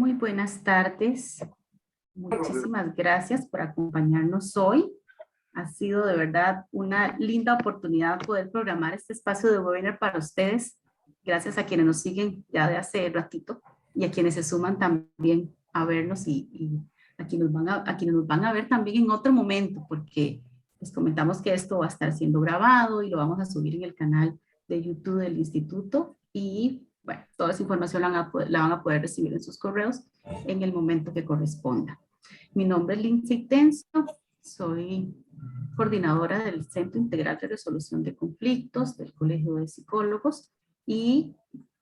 Muy buenas tardes. Muchísimas gracias por acompañarnos hoy. Ha sido de verdad una linda oportunidad poder programar este espacio de webinar para ustedes. Gracias a quienes nos siguen ya de hace ratito y a quienes se suman también a vernos y a quienes nos van a ver también en otro momento, porque les comentamos que esto va a estar siendo grabado y lo vamos a subir en el canal de YouTube del instituto y bueno, toda esa información la van a poder recibir en sus correos en el momento que corresponda. Mi nombre es Lindsay Tenso, soy coordinadora del Centro Integral de Resolución de Conflictos del Colegio de Psicólogos y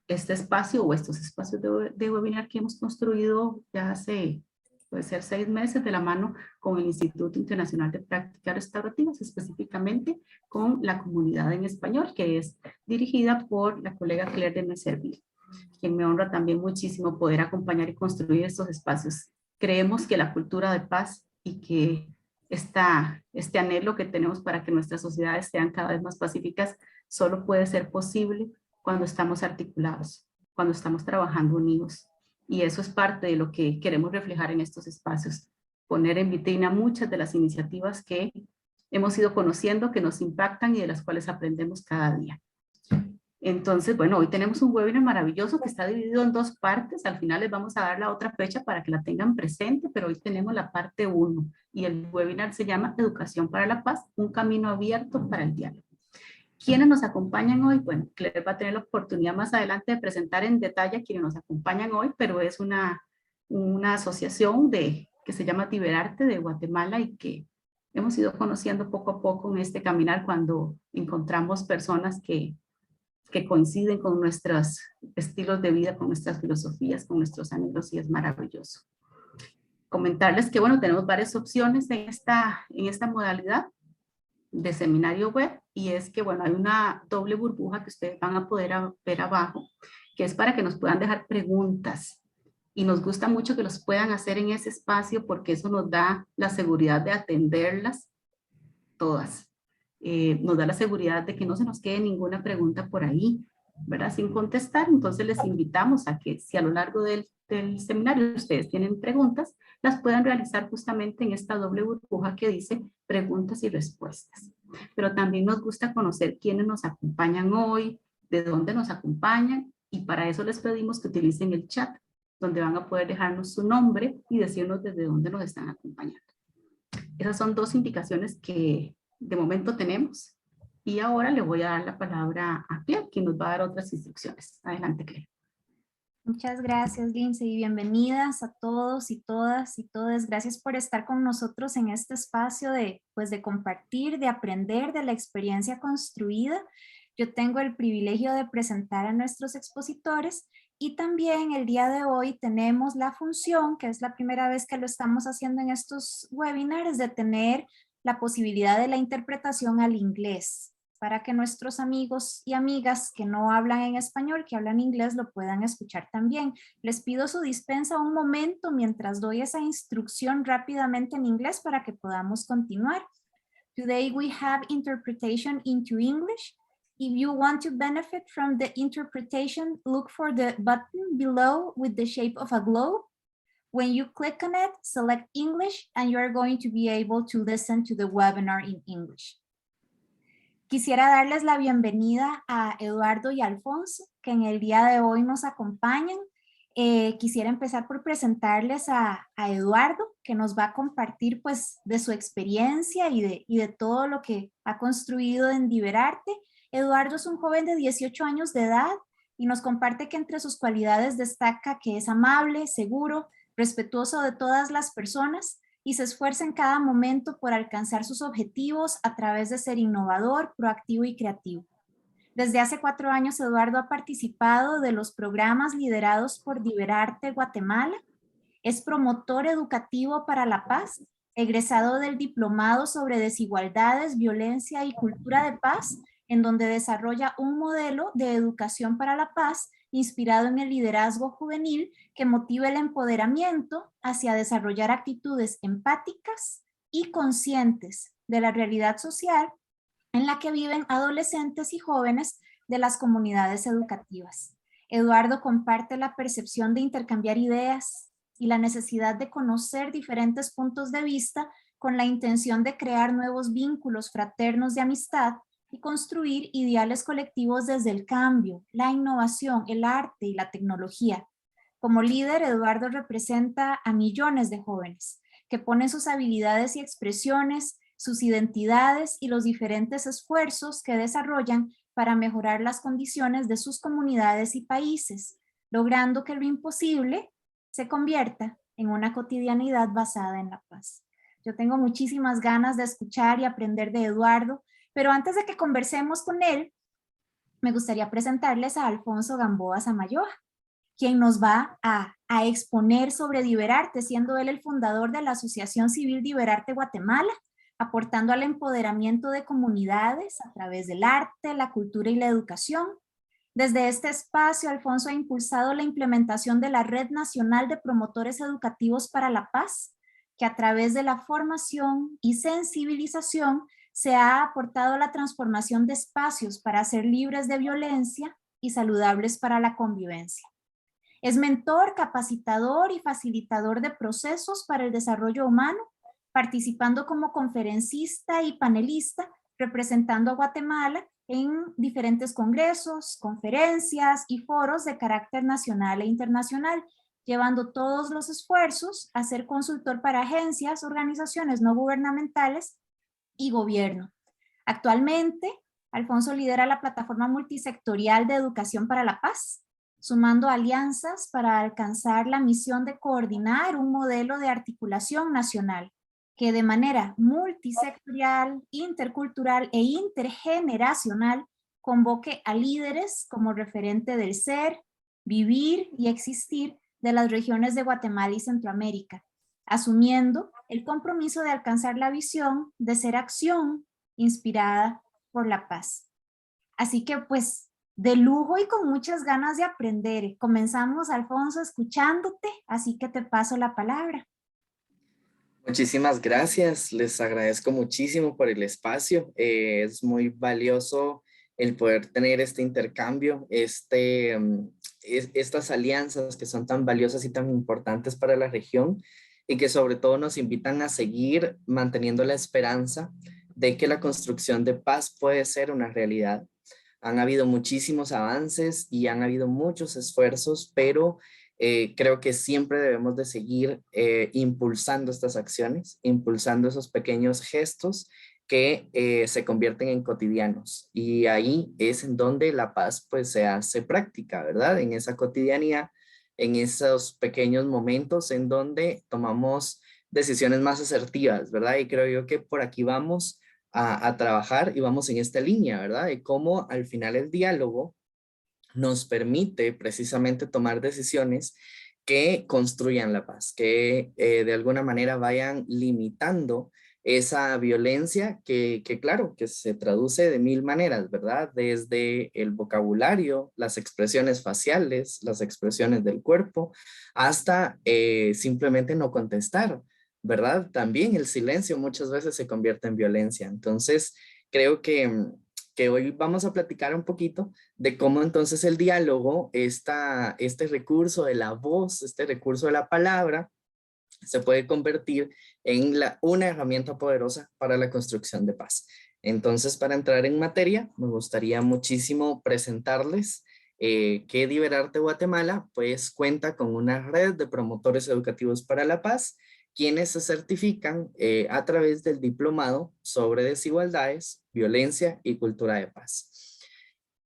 este espacio o estos espacios de webinar que hemos construido ya hace, puede ser 6 meses de la mano con el Instituto Internacional de Prácticas Restaurativas, específicamente con la comunidad en español, que es dirigida por la colega Claire de Meserville, quien me honra también muchísimo poder acompañar y construir estos espacios. Creemos que la cultura de paz y que este anhelo que tenemos para que nuestras sociedades sean cada vez más pacíficas solo puede ser posible cuando estamos articulados, cuando estamos trabajando unidos. Y eso es parte de lo que queremos reflejar en estos espacios, poner en vitrina muchas de las iniciativas que hemos ido conociendo, que nos impactan y de las cuales aprendemos cada día. Entonces, bueno, hoy tenemos un webinar maravilloso que está dividido en 2 partes. Al final les vamos a dar la otra fecha para que la tengan presente, pero hoy tenemos la parte 1 y el webinar se llama Educación para la Paz, un camino abierto para el diálogo. ¿Quiénes nos acompañan hoy? Bueno, Claire va a tener la oportunidad más adelante de presentar en detalle a quienes nos acompañan hoy, pero es una asociación que se llama Diverarte de Guatemala y que hemos ido conociendo poco a poco en este caminar cuando encontramos personas que coinciden con nuestros estilos de vida, con nuestras filosofías, con nuestros anhelos y es maravilloso. Comentarles que, bueno, tenemos varias opciones en esta modalidad de seminario web y es que, bueno, hay una doble burbuja que ustedes van a poder ver abajo, que es para que nos puedan dejar preguntas y nos gusta mucho que los puedan hacer en ese espacio porque eso nos da la seguridad de atenderlas todas. Nos da la seguridad de que no se nos quede ninguna pregunta por ahí, ¿verdad? Sin contestar. Entonces les invitamos a que si a lo largo del seminario ustedes tienen preguntas, las puedan realizar justamente en esta doble burbuja que dice preguntas y respuestas. Pero también nos gusta conocer quiénes nos acompañan hoy, de dónde nos acompañan y para eso les pedimos que utilicen el chat, donde van a poder dejarnos su nombre y decirnos desde dónde nos están acompañando. Esas son 2 indicaciones que de momento tenemos. Y ahora le voy a dar la palabra a Claire, quien nos va a dar otras instrucciones. Adelante, Claire. Muchas gracias, Lindsay, y bienvenidas a todos y todas y todes. Gracias por estar con nosotros en este espacio de compartir, de aprender de la experiencia construida. Yo tengo el privilegio de presentar a nuestros expositores y también el día de hoy tenemos la función, que es la primera vez que lo estamos haciendo en estos webinars, de tener la posibilidad de la interpretación al inglés, para que nuestros amigos y amigas que no hablan en español, que hablan inglés, lo puedan escuchar también. Les pido su dispensa un momento mientras doy esa instrucción rápidamente en inglés para que podamos continuar. Today we have interpretation into English. If you want to benefit from the interpretation, look for the button below with the shape of a globe. When you click on it, select English and you are going to be able to listen to the webinar in English. Quisiera darles la bienvenida a Eduardo y Alfonso, que en el día de hoy nos acompañan. Quisiera empezar por presentarles a Eduardo, que nos va a compartir pues de su experiencia y de todo lo que ha construido en Diverarte. Eduardo es un joven de 18 años de edad y nos comparte que entre sus cualidades destaca que es amable, seguro, respetuoso de todas las personas, y se esfuerza en cada momento por alcanzar sus objetivos a través de ser innovador, proactivo y creativo. Desde hace 4 años, Eduardo ha participado de los programas liderados por Diverarte Guatemala, es promotor educativo para la paz, egresado del diplomado sobre desigualdades, violencia y cultura de paz, en donde desarrolla un modelo de educación para la paz inspirado en el liderazgo juvenil que motiva el empoderamiento hacia desarrollar actitudes empáticas y conscientes de la realidad social en la que viven adolescentes y jóvenes de las comunidades educativas. Eduardo comparte la percepción de intercambiar ideas y la necesidad de conocer diferentes puntos de vista con la intención de crear nuevos vínculos fraternos de amistad y construir ideales colectivos desde el cambio, la innovación, el arte y la tecnología. Como líder, Eduardo representa a millones de jóvenes que ponen sus habilidades y expresiones, sus identidades y los diferentes esfuerzos que desarrollan para mejorar las condiciones de sus comunidades y países, logrando que lo imposible se convierta en una cotidianidad basada en la paz. Yo tengo muchísimas ganas de escuchar y aprender de Eduardo, pero antes de que conversemos con él, me gustaría presentarles a Alfonso Gamboa Samayoa, quien nos va a exponer sobre Diverarte, siendo él el fundador de la Asociación Civil Diverarte Guatemala, aportando al empoderamiento de comunidades a través del arte, la cultura y la educación. Desde este espacio, Alfonso ha impulsado la implementación de la Red Nacional de Promotores Educativos para la Paz, que a través de la formación y sensibilización se ha aportado a la transformación de espacios para ser libres de violencia y saludables para la convivencia. Es mentor, capacitador y facilitador de procesos para el desarrollo humano, participando como conferencista y panelista, representando a Guatemala en diferentes congresos, conferencias y foros de carácter nacional e internacional, llevando todos los esfuerzos a ser consultor para agencias, organizaciones no gubernamentales y gobierno. Actualmente, Alfonso lidera la plataforma multisectorial de Educación para la Paz, sumando alianzas para alcanzar la misión de coordinar un modelo de articulación nacional que de manera multisectorial, intercultural e intergeneracional convoque a líderes como referente del ser, vivir y existir de las regiones de Guatemala y Centroamérica, asumiendo el compromiso de alcanzar la visión de ser acción inspirada por la paz. Así que pues de lujo y con muchas ganas de aprender. Comenzamos, Alfonso, escuchándote, así que te paso la palabra. Muchísimas gracias, les agradezco muchísimo por el espacio. Es muy valioso el poder tener este intercambio, estas alianzas que son tan valiosas y tan importantes para la región y que sobre todo nos invitan a seguir manteniendo la esperanza de que la construcción de paz puede ser una realidad. Han habido muchísimos avances y han habido muchos esfuerzos, pero creo que siempre debemos de seguir impulsando estas acciones, impulsando esos pequeños gestos que se convierten en cotidianos. Y ahí es en donde la paz pues se hace práctica, ¿verdad? En esa cotidianidad, en esos pequeños momentos en donde tomamos decisiones más asertivas, ¿verdad? Y creo yo que por aquí vamos a trabajar y vamos en esta línea, ¿verdad? De cómo al final el diálogo nos permite precisamente tomar decisiones que construyan la paz, que de alguna manera vayan limitando esa violencia que claro, que se traduce de mil maneras, ¿verdad? Desde el vocabulario, las expresiones faciales, las expresiones del cuerpo, hasta simplemente no contestar, ¿verdad? También el silencio muchas veces se convierte en violencia. Entonces, creo que hoy vamos a platicar un poquito de cómo entonces el diálogo, este recurso de la voz, este recurso de la palabra, se puede convertir en una herramienta poderosa para la construcción de paz. Entonces, para entrar en materia, me gustaría muchísimo presentarles que Diverarte Guatemala pues cuenta con una red de promotores educativos para la paz, quienes se certifican a través del diplomado sobre desigualdades, violencia y cultura de paz.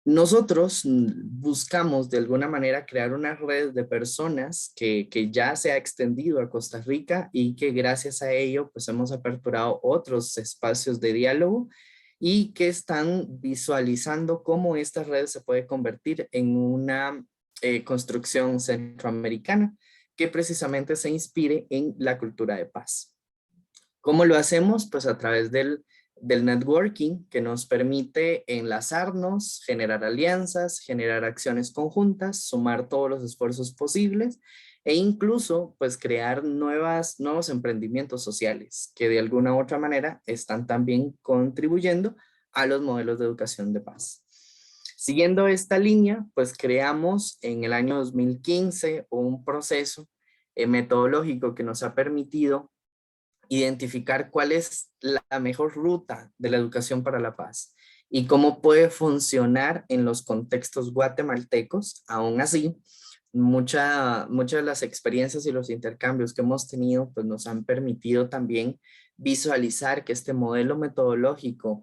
Nosotros buscamos de alguna manera crear una red de personas que ya se ha extendido a Costa Rica y que gracias a ello pues hemos aperturado otros espacios de diálogo y que están visualizando cómo esta red se puede convertir en una construcción centroamericana que precisamente se inspire en la cultura de paz. ¿Cómo lo hacemos? Pues a través del networking que nos permite enlazarnos, generar alianzas, generar acciones conjuntas, sumar todos los esfuerzos posibles e incluso pues crear nuevos emprendimientos sociales que de alguna u otra manera están también contribuyendo a los modelos de educación de paz. Siguiendo esta línea, pues creamos en el año 2015 un proceso metodológico que nos ha permitido identificar cuál es la mejor ruta de la educación para la paz y cómo puede funcionar en los contextos guatemaltecos. Aún así, muchas de las experiencias y los intercambios que hemos tenido pues nos han permitido también visualizar que este modelo metodológico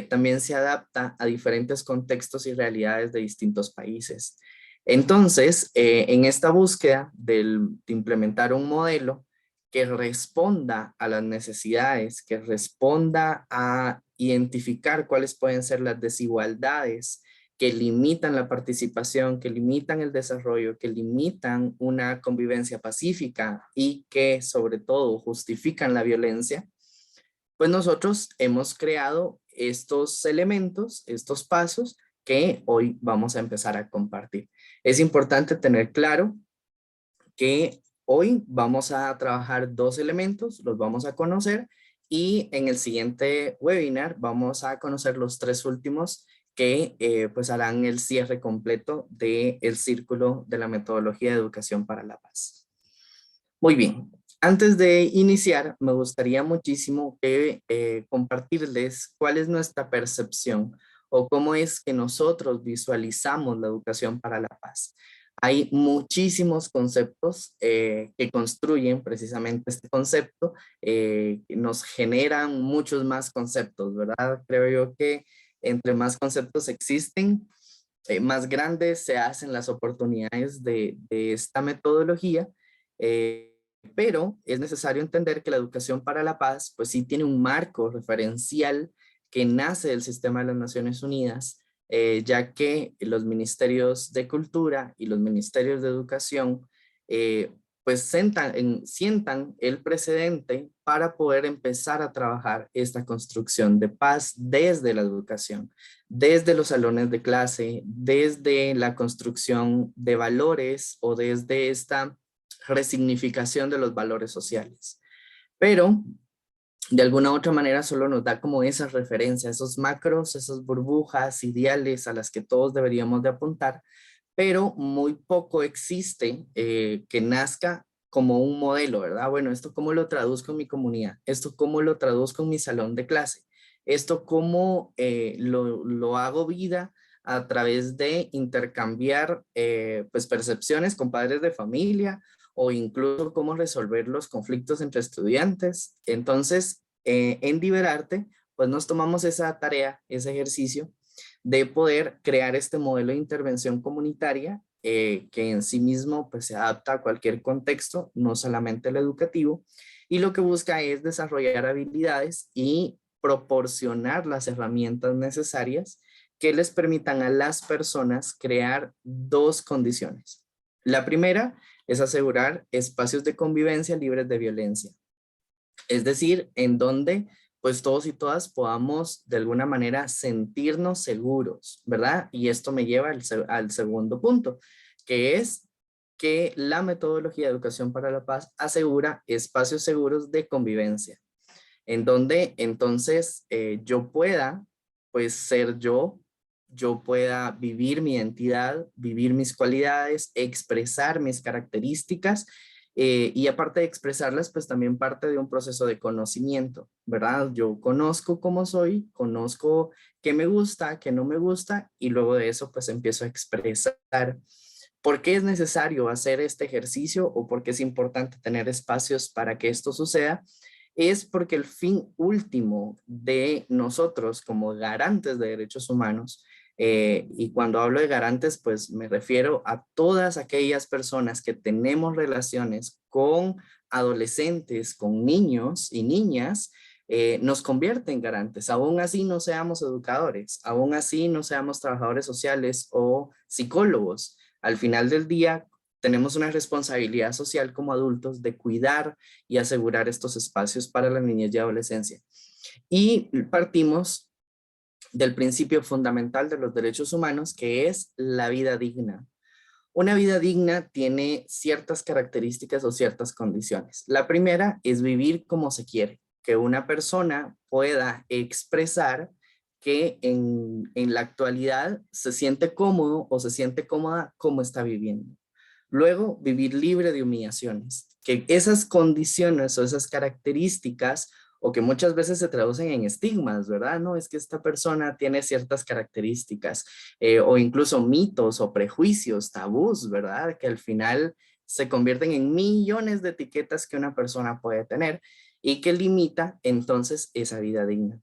también se adapta a diferentes contextos y realidades de distintos países. Entonces, en esta búsqueda de implementar un modelo que responda a las necesidades, que responda a identificar cuáles pueden ser las desigualdades que limitan la participación, que limitan el desarrollo, que limitan una convivencia pacífica y que sobre todo justifican la violencia, pues nosotros hemos creado estos elementos, estos pasos que hoy vamos a empezar a compartir. Es importante tener claro que hoy vamos a trabajar dos elementos, los vamos a conocer y en el siguiente webinar vamos a conocer los tres últimos que pues harán el cierre completo del círculo de la metodología de educación para la paz. Muy bien, antes de iniciar me gustaría muchísimo que compartirles cuál es nuestra percepción o cómo es que nosotros visualizamos la educación para la paz. Hay muchísimos conceptos que construyen precisamente este concepto, nos generan muchos más conceptos, ¿verdad? Creo yo que entre más conceptos existen, más grandes se hacen las oportunidades de esta metodología, pero es necesario entender que la educación para la paz, pues sí tiene un marco referencial que nace del sistema de las Naciones Unidas, ya que los ministerios de cultura y los ministerios de educación pues sientan el precedente para poder empezar a trabajar esta construcción de paz desde la educación, desde los salones de clase, desde la construcción de valores o desde esta resignificación de los valores sociales. Pero de alguna u otra manera solo nos da como esa referencia, esos macros, esas burbujas ideales a las que todos deberíamos de apuntar, pero muy poco existe que nazca como un modelo, ¿verdad? Bueno, ¿esto cómo lo traduzco en mi comunidad? ¿Esto cómo lo traduzco en mi salón de clase? ¿Esto cómo lo hago vida a través de intercambiar pues percepciones con padres de familia o incluso cómo resolver los conflictos entre estudiantes? Entonces, en Diverarte, pues nos tomamos esa tarea, ese ejercicio de poder crear este modelo de intervención comunitaria que en sí mismo pues, se adapta a cualquier contexto, no solamente el educativo, y lo que busca es desarrollar habilidades y proporcionar las herramientas necesarias que les permitan a las personas crear dos condiciones. La primera es asegurar espacios de convivencia libres de violencia, es decir, en donde pues todos y todas podamos de alguna manera sentirnos seguros, ¿verdad? Y esto me lleva al segundo punto, que es que la metodología de educación para la paz asegura espacios seguros de convivencia, en donde entonces yo pueda pues ser yo pueda vivir mi identidad, vivir mis cualidades, expresar mis características y aparte de expresarlas, pues también parte de un proceso de conocimiento, ¿verdad? Yo conozco cómo soy, conozco qué me gusta, qué no me gusta y luego de eso pues empiezo a expresar. ¿Por qué es necesario hacer este ejercicio o por qué es importante tener espacios para que esto suceda? Es porque el fin último de nosotros como garantes de derechos humanos, y cuando hablo de garantes, pues me refiero a todas aquellas personas que tenemos relaciones con adolescentes, con niños y niñas, nos convierte en garantes. Aún así no seamos educadores, aún así no seamos trabajadores sociales o psicólogos. Al final del día, tenemos una responsabilidad social como adultos de cuidar y asegurar estos espacios para la niñez y adolescencia. Y partimos del principio fundamental de los derechos humanos, que es la vida digna. Una vida digna tiene ciertas características o ciertas condiciones. La primera es vivir como se quiere, que una persona pueda expresar que en la actualidad se siente cómodo o se siente cómoda como está viviendo. Luego, vivir libre de humillaciones, que esas condiciones o esas características, o que muchas veces se traducen en estigmas, ¿verdad? No, es que esta persona tiene ciertas características, o incluso mitos o prejuicios, tabús, ¿verdad? Que al final se convierten en millones de etiquetas que una persona puede tener y que limita entonces esa vida digna.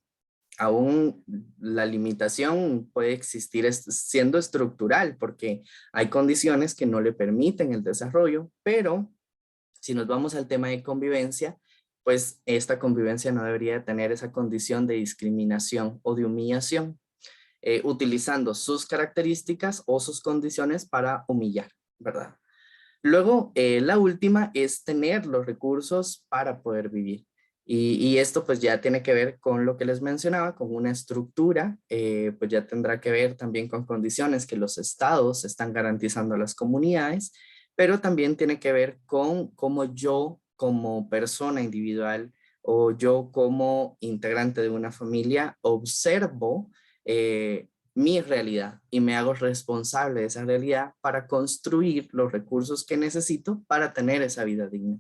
Aún la limitación puede existir siendo estructural, porque hay condiciones que no le permiten el desarrollo, pero si nos vamos al tema de convivencia, pues esta convivencia no debería tener esa condición de discriminación o de humillación, utilizando sus características o sus condiciones para humillar, ¿verdad? Luego, la última es tener los recursos para poder vivir. Y esto pues ya tiene que ver con lo que les mencionaba, con una estructura, pues ya tendrá que ver también con condiciones que los estados están garantizando a las comunidades, pero también tiene que ver con cómo yo como persona individual o yo como integrante de una familia observo mi realidad y me hago responsable de esa realidad para construir los recursos que necesito para tener esa vida digna.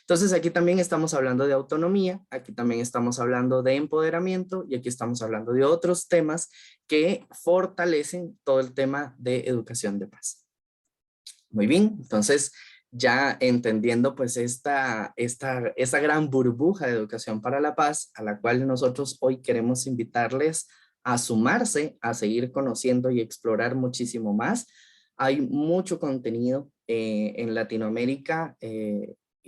Entonces aquí también estamos hablando de autonomía, aquí también estamos hablando de empoderamiento y aquí estamos hablando de otros temas que fortalecen todo el tema de educación de paz. Muy bien, entonces ya entendiendo pues esta gran burbuja de educación para la paz a la cual nosotros hoy queremos invitarles a sumarse, a seguir conociendo y explorar muchísimo más. Hay mucho contenido en Latinoamérica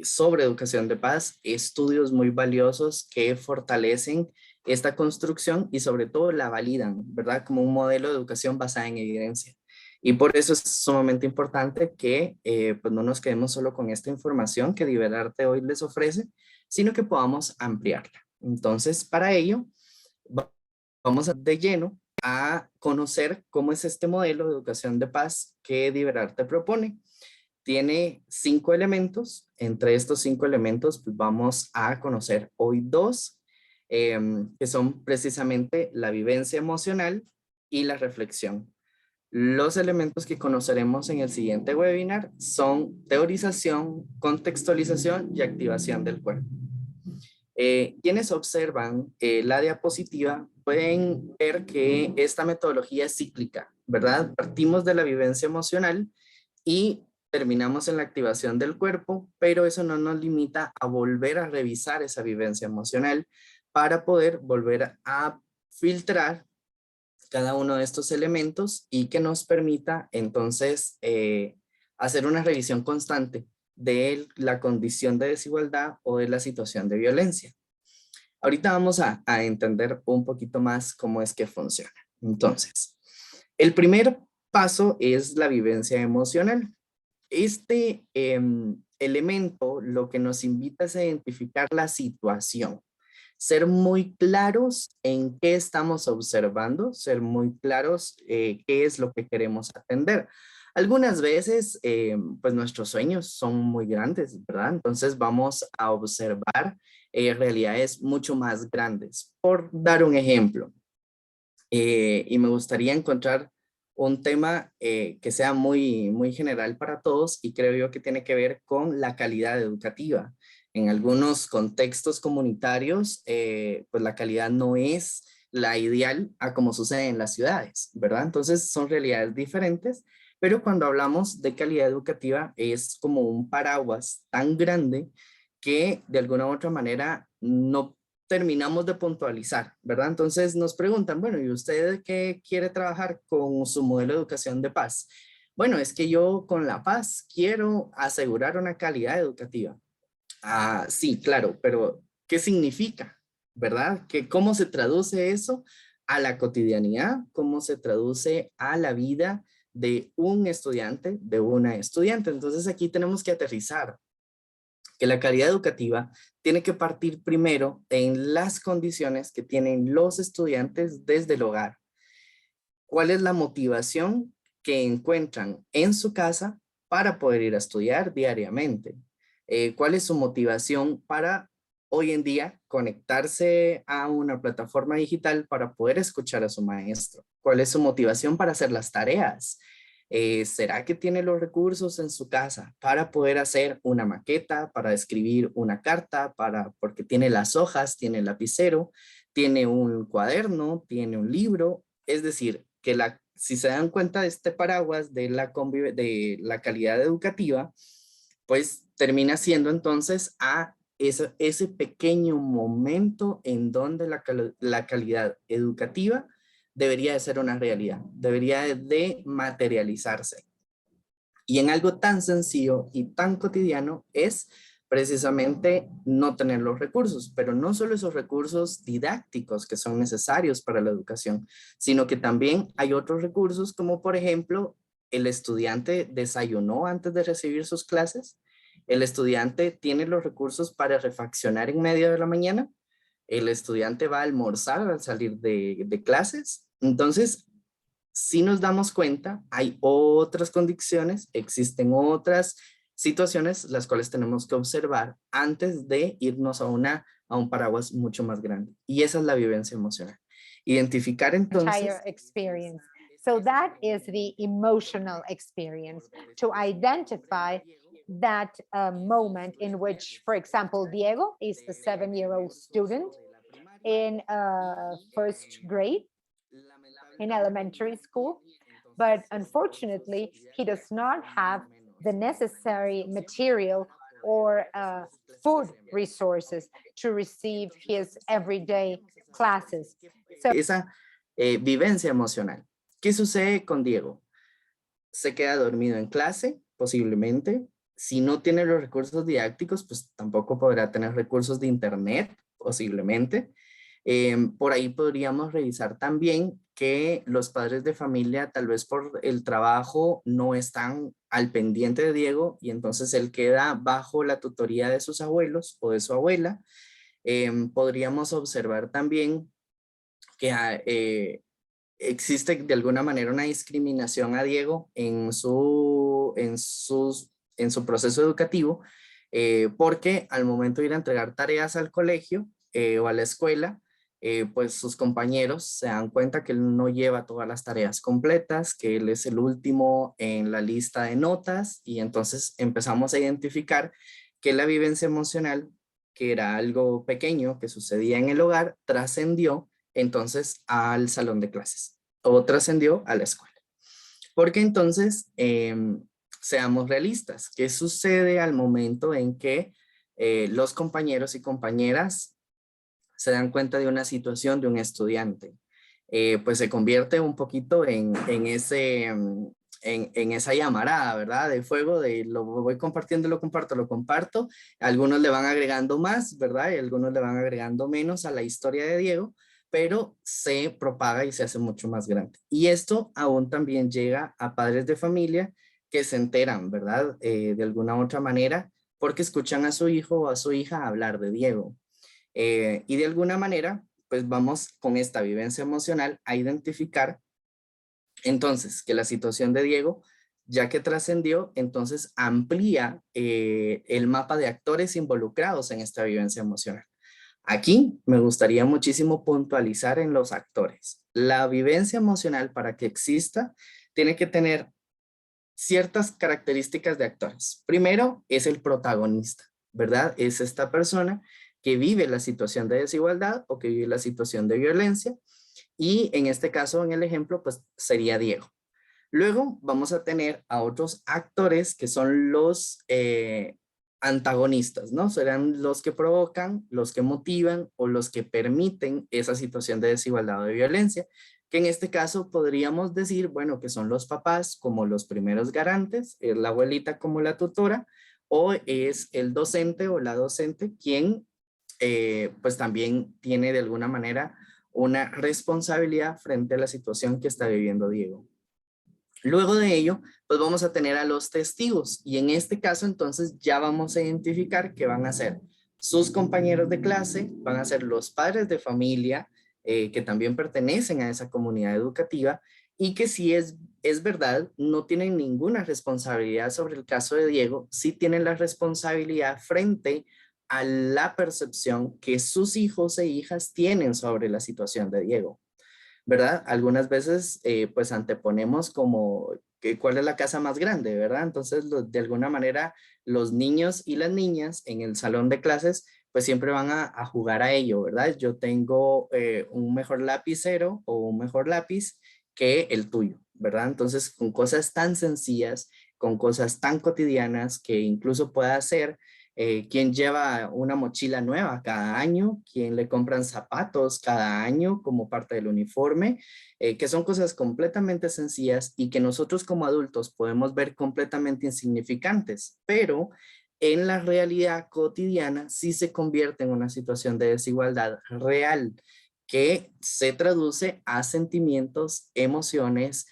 sobre educación de paz, estudios muy valiosos que fortalecen esta construcción y sobre todo la validan, ¿verdad? Como un modelo de educación basada en evidencia. Y por eso es sumamente importante que pues no nos quedemos solo con esta información que Diverarte hoy les ofrece, sino que podamos ampliarla. Entonces, para ello, vamos de lleno a conocer cómo es este modelo de educación de paz que Diverarte propone. Tiene 5 elementos. Entre estos 5 elementos, pues vamos a conocer hoy 2, que son precisamente la vivencia emocional y la reflexión. Los elementos que conoceremos en el siguiente webinar son teorización, contextualización y activación del cuerpo. Quienes observan la diapositiva pueden ver que esta metodología es cíclica, ¿verdad? Partimos de la vivencia emocional y terminamos en la activación del cuerpo, pero eso no nos limita a volver a revisar esa vivencia emocional para poder volver a filtrar cada uno de estos elementos y que nos permita entonces hacer una revisión constante de la condición de desigualdad o de la situación de violencia. Ahorita vamos a entender un poquito más cómo es que funciona. Entonces, el primer paso es la vivencia emocional. Este elemento lo que nos invita es a identificar la situación, ser muy claros en qué estamos observando, ser muy claros qué es lo que queremos atender. Algunas veces, pues nuestros sueños son muy grandes, ¿verdad? Entonces vamos a observar realidades mucho más grandes. Por dar un ejemplo, y me gustaría encontrar un tema que sea muy general para todos y creo yo que tiene que ver con la calidad educativa. En algunos contextos comunitarios, pues la calidad no es la ideal a como sucede en las ciudades, ¿verdad? Entonces son realidades diferentes, pero cuando hablamos de calidad educativa es como un paraguas tan grande que de alguna u otra manera no terminamos de puntualizar, ¿verdad? Entonces nos preguntan, bueno, ¿y usted qué quiere trabajar con su modelo de educación de paz? Bueno, es que yo con la paz quiero asegurar una calidad educativa. Ah, sí, claro, pero ¿qué significa? ¿Verdad? ¿Cómo se traduce eso a la cotidianidad? ¿Cómo se traduce a la vida de un estudiante, de una estudiante? Entonces aquí tenemos que aterrizar que la calidad educativa tiene que partir primero en las condiciones que tienen los estudiantes desde el hogar. ¿Cuál es la motivación que encuentran en su casa para poder ir a estudiar diariamente? ¿Cuál es su motivación para hoy en día conectarse a una plataforma digital para poder escuchar a su maestro. ¿Cuál es su motivación para hacer las tareas? ¿Será que tiene los recursos en su casa para poder hacer una maqueta, para escribir una carta, porque tiene las hojas, tiene el lapicero, tiene un cuaderno, tiene un libro? Es decir, que si se dan cuenta de este paraguas de de la calidad educativa, pues termina siendo entonces ese pequeño momento en donde la calidad educativa debería de ser una realidad, debería de materializarse. Y en algo tan sencillo y tan cotidiano es precisamente no tener los recursos, pero no solo esos recursos didácticos que son necesarios para la educación, sino que también hay otros recursos como por ejemplo el estudiante desayunó antes de recibir sus clases, el estudiante tiene los recursos para refaccionar en medio de la mañana, el estudiante va a almorzar al salir de clases. Entonces, si nos damos cuenta, hay otras condiciones, existen otras situaciones las cuales tenemos que observar antes de irnos a un paraguas mucho más grande. Y esa es la vivencia emocional. Identificar entonces... Entire experience. So that is the emotional experience, to identify that moment in which, for example, Diego is the 7-year-old student in first grade in elementary school, but unfortunately, he does not have the necessary material or food resources to receive his everyday classes. So, esa vivencia emocional. ¿Qué sucede con Diego? Se queda dormido en clase, posiblemente. Si no tiene los recursos didácticos, pues tampoco podrá tener recursos de internet, posiblemente. Por ahí podríamos revisar también que los padres de familia, tal vez por el trabajo, no están al pendiente de Diego y entonces él queda bajo la tutoría de sus abuelos o de su abuela. Podríamos observar también que existe de alguna manera una discriminación a Diego en su proceso educativo, porque al momento de ir a entregar tareas al colegio o a la escuela, pues sus compañeros se dan cuenta que él no lleva todas las tareas completas, que él es el último en la lista de notas y entonces empezamos a identificar que la vivencia emocional, que era algo pequeño que sucedía en el hogar, trascendió entonces al salón de clases o trascendió a la escuela. Porque entonces, seamos realistas, ¿qué sucede al momento en que los compañeros y compañeras se dan cuenta de una situación de un estudiante? Pues se convierte un poquito en esa llamarada, ¿verdad? De fuego, de lo voy compartiendo, lo comparto. Algunos le van agregando más, ¿verdad? Y algunos le van agregando menos a la historia de Diego, pero se propaga y se hace mucho más grande. Y esto aún también llega a padres de familia que se enteran, ¿verdad? De alguna u otra manera, porque escuchan a su hijo o a su hija hablar de Diego. Y de alguna manera, pues vamos con esta vivencia emocional a identificar entonces que la situación de Diego, ya que trascendió, entonces amplía el mapa de actores involucrados en esta vivencia emocional. Aquí me gustaría muchísimo puntualizar en los actores. La vivencia emocional, para que exista, tiene que tener ciertas características de actores. Primero es el protagonista, ¿verdad? Es esta persona que vive la situación de desigualdad o que vive la situación de violencia. Y en este caso, en el ejemplo, pues sería Diego. Luego vamos a tener a otros actores que son los antagonistas, ¿no? Serán los que provocan, los que motivan o los que permiten esa situación de desigualdad o de violencia, que en este caso podríamos decir, bueno, que son los papás como los primeros garantes, es la abuelita como la tutora, o es el docente o la docente quien pues también tiene de alguna manera una responsabilidad frente a la situación que está viviendo Diego. Luego de ello, pues vamos a tener a los testigos y en este caso entonces ya vamos a identificar que van a ser sus compañeros de clase, van a ser los padres de familia que también pertenecen a esa comunidad educativa y que si es verdad, no tienen ninguna responsabilidad sobre el caso de Diego, sí tienen la responsabilidad frente a la percepción que sus hijos e hijas tienen sobre la situación de Diego, ¿verdad? Algunas veces pues anteponemos como que cuál es la casa más grande, ¿verdad? Entonces de alguna manera los niños y las niñas en el salón de clases pues siempre van a jugar a ello, ¿verdad? Yo tengo un mejor lapicero o un mejor lápiz que el tuyo, ¿verdad? Entonces con cosas tan sencillas, con cosas tan cotidianas que incluso pueda ser quién lleva una mochila nueva cada año, quién le compran zapatos cada año como parte del uniforme, que son cosas completamente sencillas y que nosotros como adultos podemos ver completamente insignificantes, pero en la realidad cotidiana sí se convierte en una situación de desigualdad real que se traduce a sentimientos, emociones,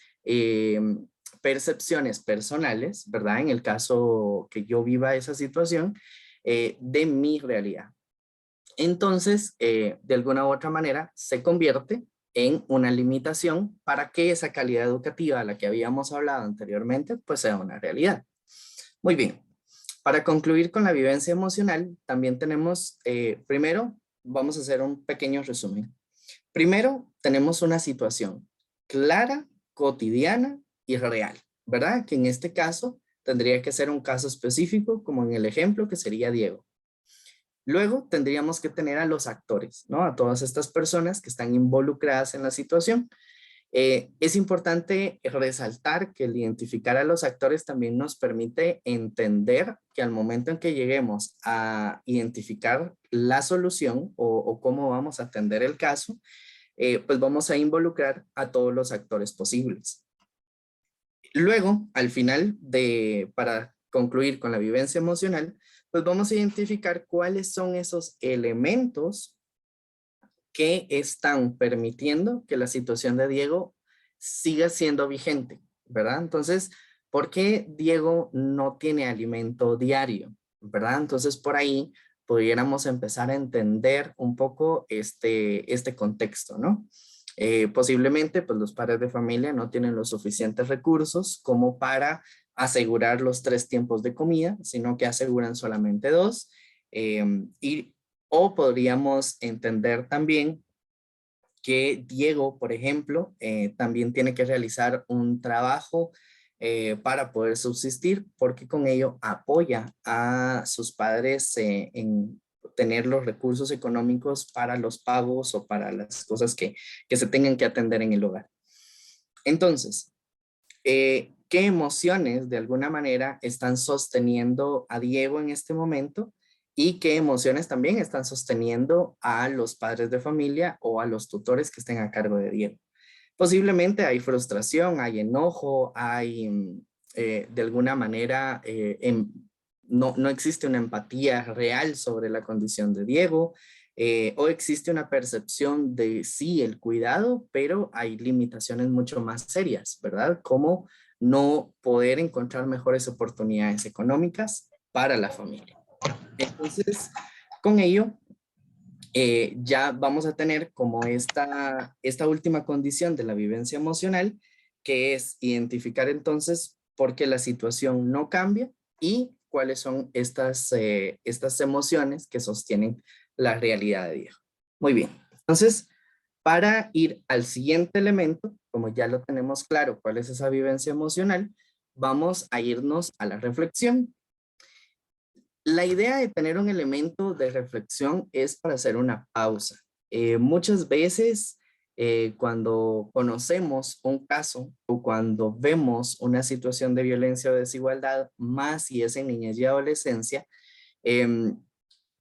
percepciones personales, ¿verdad? En el caso que yo viva esa situación, de mi realidad. Entonces, de alguna u otra manera, se convierte en una limitación para que esa calidad educativa a la que habíamos hablado anteriormente, pues sea una realidad. Muy bien. Para concluir con la vivencia emocional, también tenemos, primero, vamos a hacer un pequeño resumen. Primero, tenemos una situación clara, cotidiana y real, ¿verdad? Que en este caso tendría que ser un caso específico, como en el ejemplo que sería Diego. Luego tendríamos que tener a los actores, ¿no? A todas estas personas que están involucradas en la situación. Es importante resaltar que el identificar a los actores también nos permite entender que al momento en que lleguemos a identificar la solución o cómo vamos a atender el caso, pues vamos a involucrar a todos los actores posibles. Luego, al final, para concluir con la vivencia emocional, pues vamos a identificar cuáles son esos elementos que están permitiendo que la situación de Diego siga siendo vigente, ¿verdad? Entonces, ¿por qué Diego no tiene alimento diario? ¿Verdad? Entonces, por ahí pudiéramos empezar a entender un poco este contexto, ¿no? Posiblemente, pues los padres de familia no tienen los suficientes recursos como para asegurar los 3 tiempos de comida, sino que aseguran solamente 2. O podríamos entender también que Diego, por ejemplo, también tiene que realizar un trabajo para poder subsistir, porque con ello apoya a sus padres en tener los recursos económicos para los pagos o para las cosas que se tengan que atender en el hogar. Entonces, ¿qué emociones de alguna manera están sosteniendo a Diego en este momento? Y qué emociones también están sosteniendo a los padres de familia o a los tutores que estén a cargo de Diego. Posiblemente hay frustración, hay enojo, hay de alguna manera no existe una empatía real sobre la condición de Diego, o existe una percepción de sí, el cuidado, pero hay limitaciones mucho más serias, ¿verdad? Como no poder encontrar mejores oportunidades económicas para la familia. Entonces, con ello, ya vamos a tener como esta última condición de la vivencia emocional, que es identificar entonces por qué la situación no cambia y cuáles son estas emociones que sostienen la realidad de Diego. Muy bien, entonces, para ir al siguiente elemento, como ya lo tenemos claro cuál es esa vivencia emocional, vamos a irnos a la reflexión. La idea de tener un elemento de reflexión es para hacer una pausa. Muchas veces cuando conocemos un caso o cuando vemos una situación de violencia o desigualdad, más si es en niñez y adolescencia,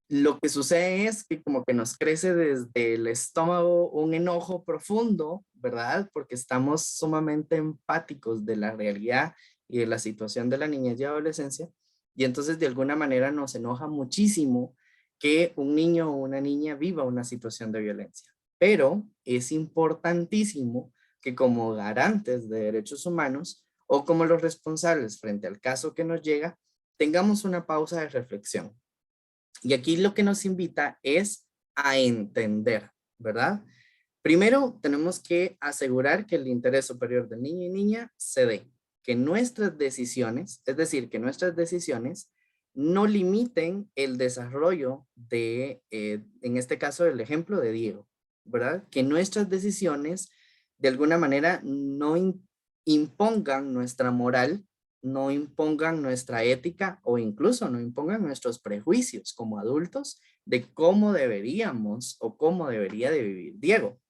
lo que sucede es que como que nos crece desde el estómago un enojo profundo, ¿verdad? Porque estamos sumamente empáticos de la realidad y de la situación de la niñez y adolescencia. Y entonces de alguna manera nos enoja muchísimo que un niño o una niña viva una situación de violencia. Pero es importantísimo que como garantes de derechos humanos o como los responsables frente al caso que nos llega, tengamos una pausa de reflexión. Y aquí lo que nos invita es a entender, ¿verdad? Primero, tenemos que asegurar que el interés superior del niño y niña se dé, que nuestras decisiones, es decir, que nuestras decisiones no limiten el desarrollo de, en este caso, el ejemplo de Diego, ¿verdad? Que nuestras decisiones de alguna manera no impongan nuestra moral, no impongan nuestra ética o incluso no impongan nuestros prejuicios como adultos de cómo deberíamos o cómo debería de vivir Diego.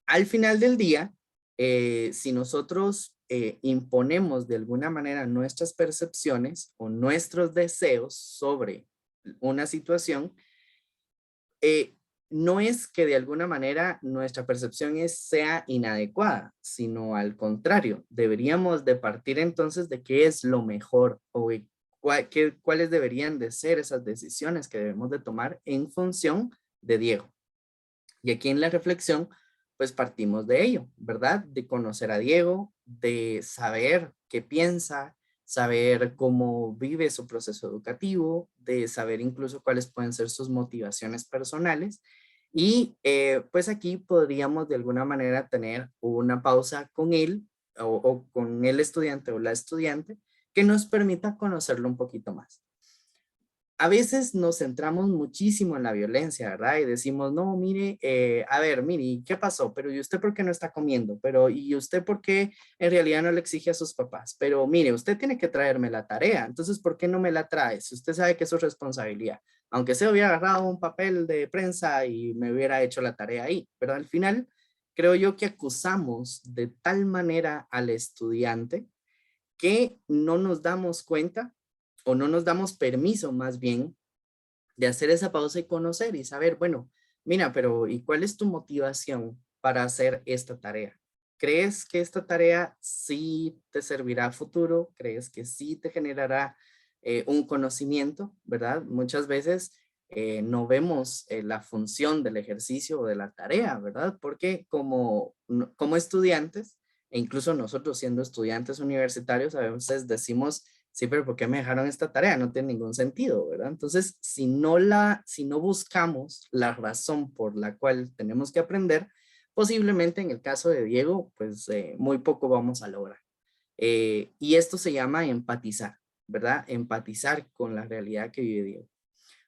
Al final del día, si nosotros imponemos de alguna manera nuestras percepciones o nuestros deseos sobre una situación, no es que de alguna manera nuestra percepción sea inadecuada, sino al contrario, deberíamos de partir entonces de qué es lo mejor o cuáles deberían de ser esas decisiones que debemos de tomar en función de Diego. Y aquí en la reflexión, pues partimos de ello, ¿verdad? De conocer a Diego, de saber qué piensa, saber cómo vive su proceso educativo, de saber incluso cuáles pueden ser sus motivaciones personales. Y pues aquí podríamos de alguna manera tener una pausa con él o con el estudiante o la estudiante que nos permita conocerlo un poquito más. A veces nos centramos muchísimo en la violencia, ¿verdad? Y decimos, no, mire, a ver, mire, ¿qué pasó? Pero ¿y usted por qué no está comiendo? Pero ¿y usted por qué en realidad no le exige a sus papás? Pero mire, usted tiene que traerme la tarea, entonces ¿por qué no me la trae? Si usted sabe que es su responsabilidad. Aunque se hubiera agarrado un papel de prensa y me hubiera hecho la tarea ahí, pero al final creo yo que acusamos de tal manera al estudiante que no nos damos cuenta o no nos damos permiso más bien de hacer esa pausa y conocer y saber, bueno, mira, pero ¿y cuál es tu motivación para hacer esta tarea? ¿Crees que esta tarea sí te servirá a futuro? ¿Crees que sí te generará un conocimiento, verdad? Muchas veces no vemos la función del ejercicio o de la tarea, ¿verdad? Porque como estudiantes, e incluso nosotros siendo estudiantes universitarios, a veces decimos, sí, pero ¿por qué me dejaron esta tarea? No tiene ningún sentido, ¿verdad? Entonces, si no buscamos la razón por la cual tenemos que aprender, posiblemente en el caso de Diego, pues muy poco vamos a lograr. Y esto se llama empatizar, ¿verdad? Empatizar con la realidad que vive Diego.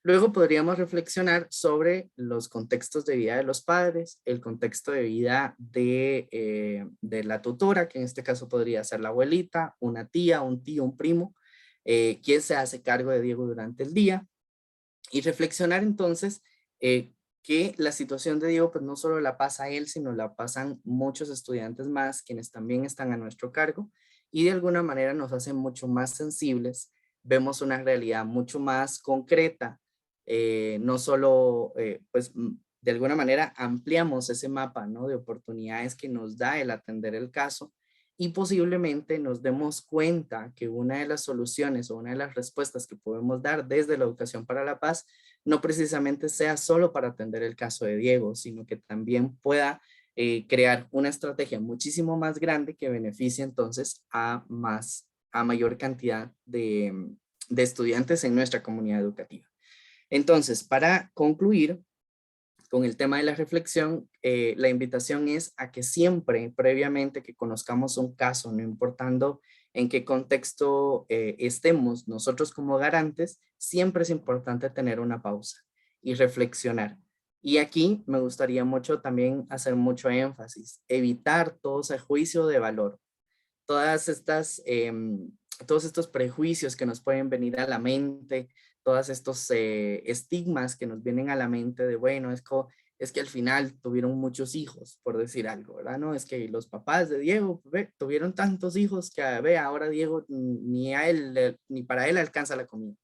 Luego podríamos reflexionar sobre los contextos de vida de los padres, el contexto de vida de la tutora, que en este caso podría ser la abuelita, una tía, un tío, un primo, quién se hace cargo de Diego durante el día, y reflexionar entonces que la situación de Diego pues no solo la pasa él, sino la pasan muchos estudiantes más, quienes también están a nuestro cargo, y de alguna manera nos hacen mucho más sensibles, vemos una realidad mucho más concreta, no solo, pues, de alguna manera ampliamos ese mapa, ¿no? De oportunidades que nos da el atender el caso y posiblemente nos demos cuenta que una de las soluciones o una de las respuestas que podemos dar desde la educación para la paz no precisamente sea solo para atender el caso de Diego, sino que también pueda crear una estrategia muchísimo más grande que beneficie entonces a mayor cantidad de estudiantes en nuestra comunidad educativa. Entonces, para concluir con el tema de la reflexión, la invitación es a que siempre, previamente que conozcamos un caso, no importando en qué contexto estemos nosotros como garantes, siempre es importante tener una pausa y reflexionar. Y aquí me gustaría mucho también hacer mucho énfasis, evitar todo ese juicio de valor, todos estos prejuicios que nos pueden venir a la mente, todos estos estigmas que nos vienen a la mente de, bueno, es que al final tuvieron muchos hijos, por decir algo, ¿verdad? No, es que los papás de Diego tuvieron tantos hijos que, ahora Diego ni para él alcanza la comida.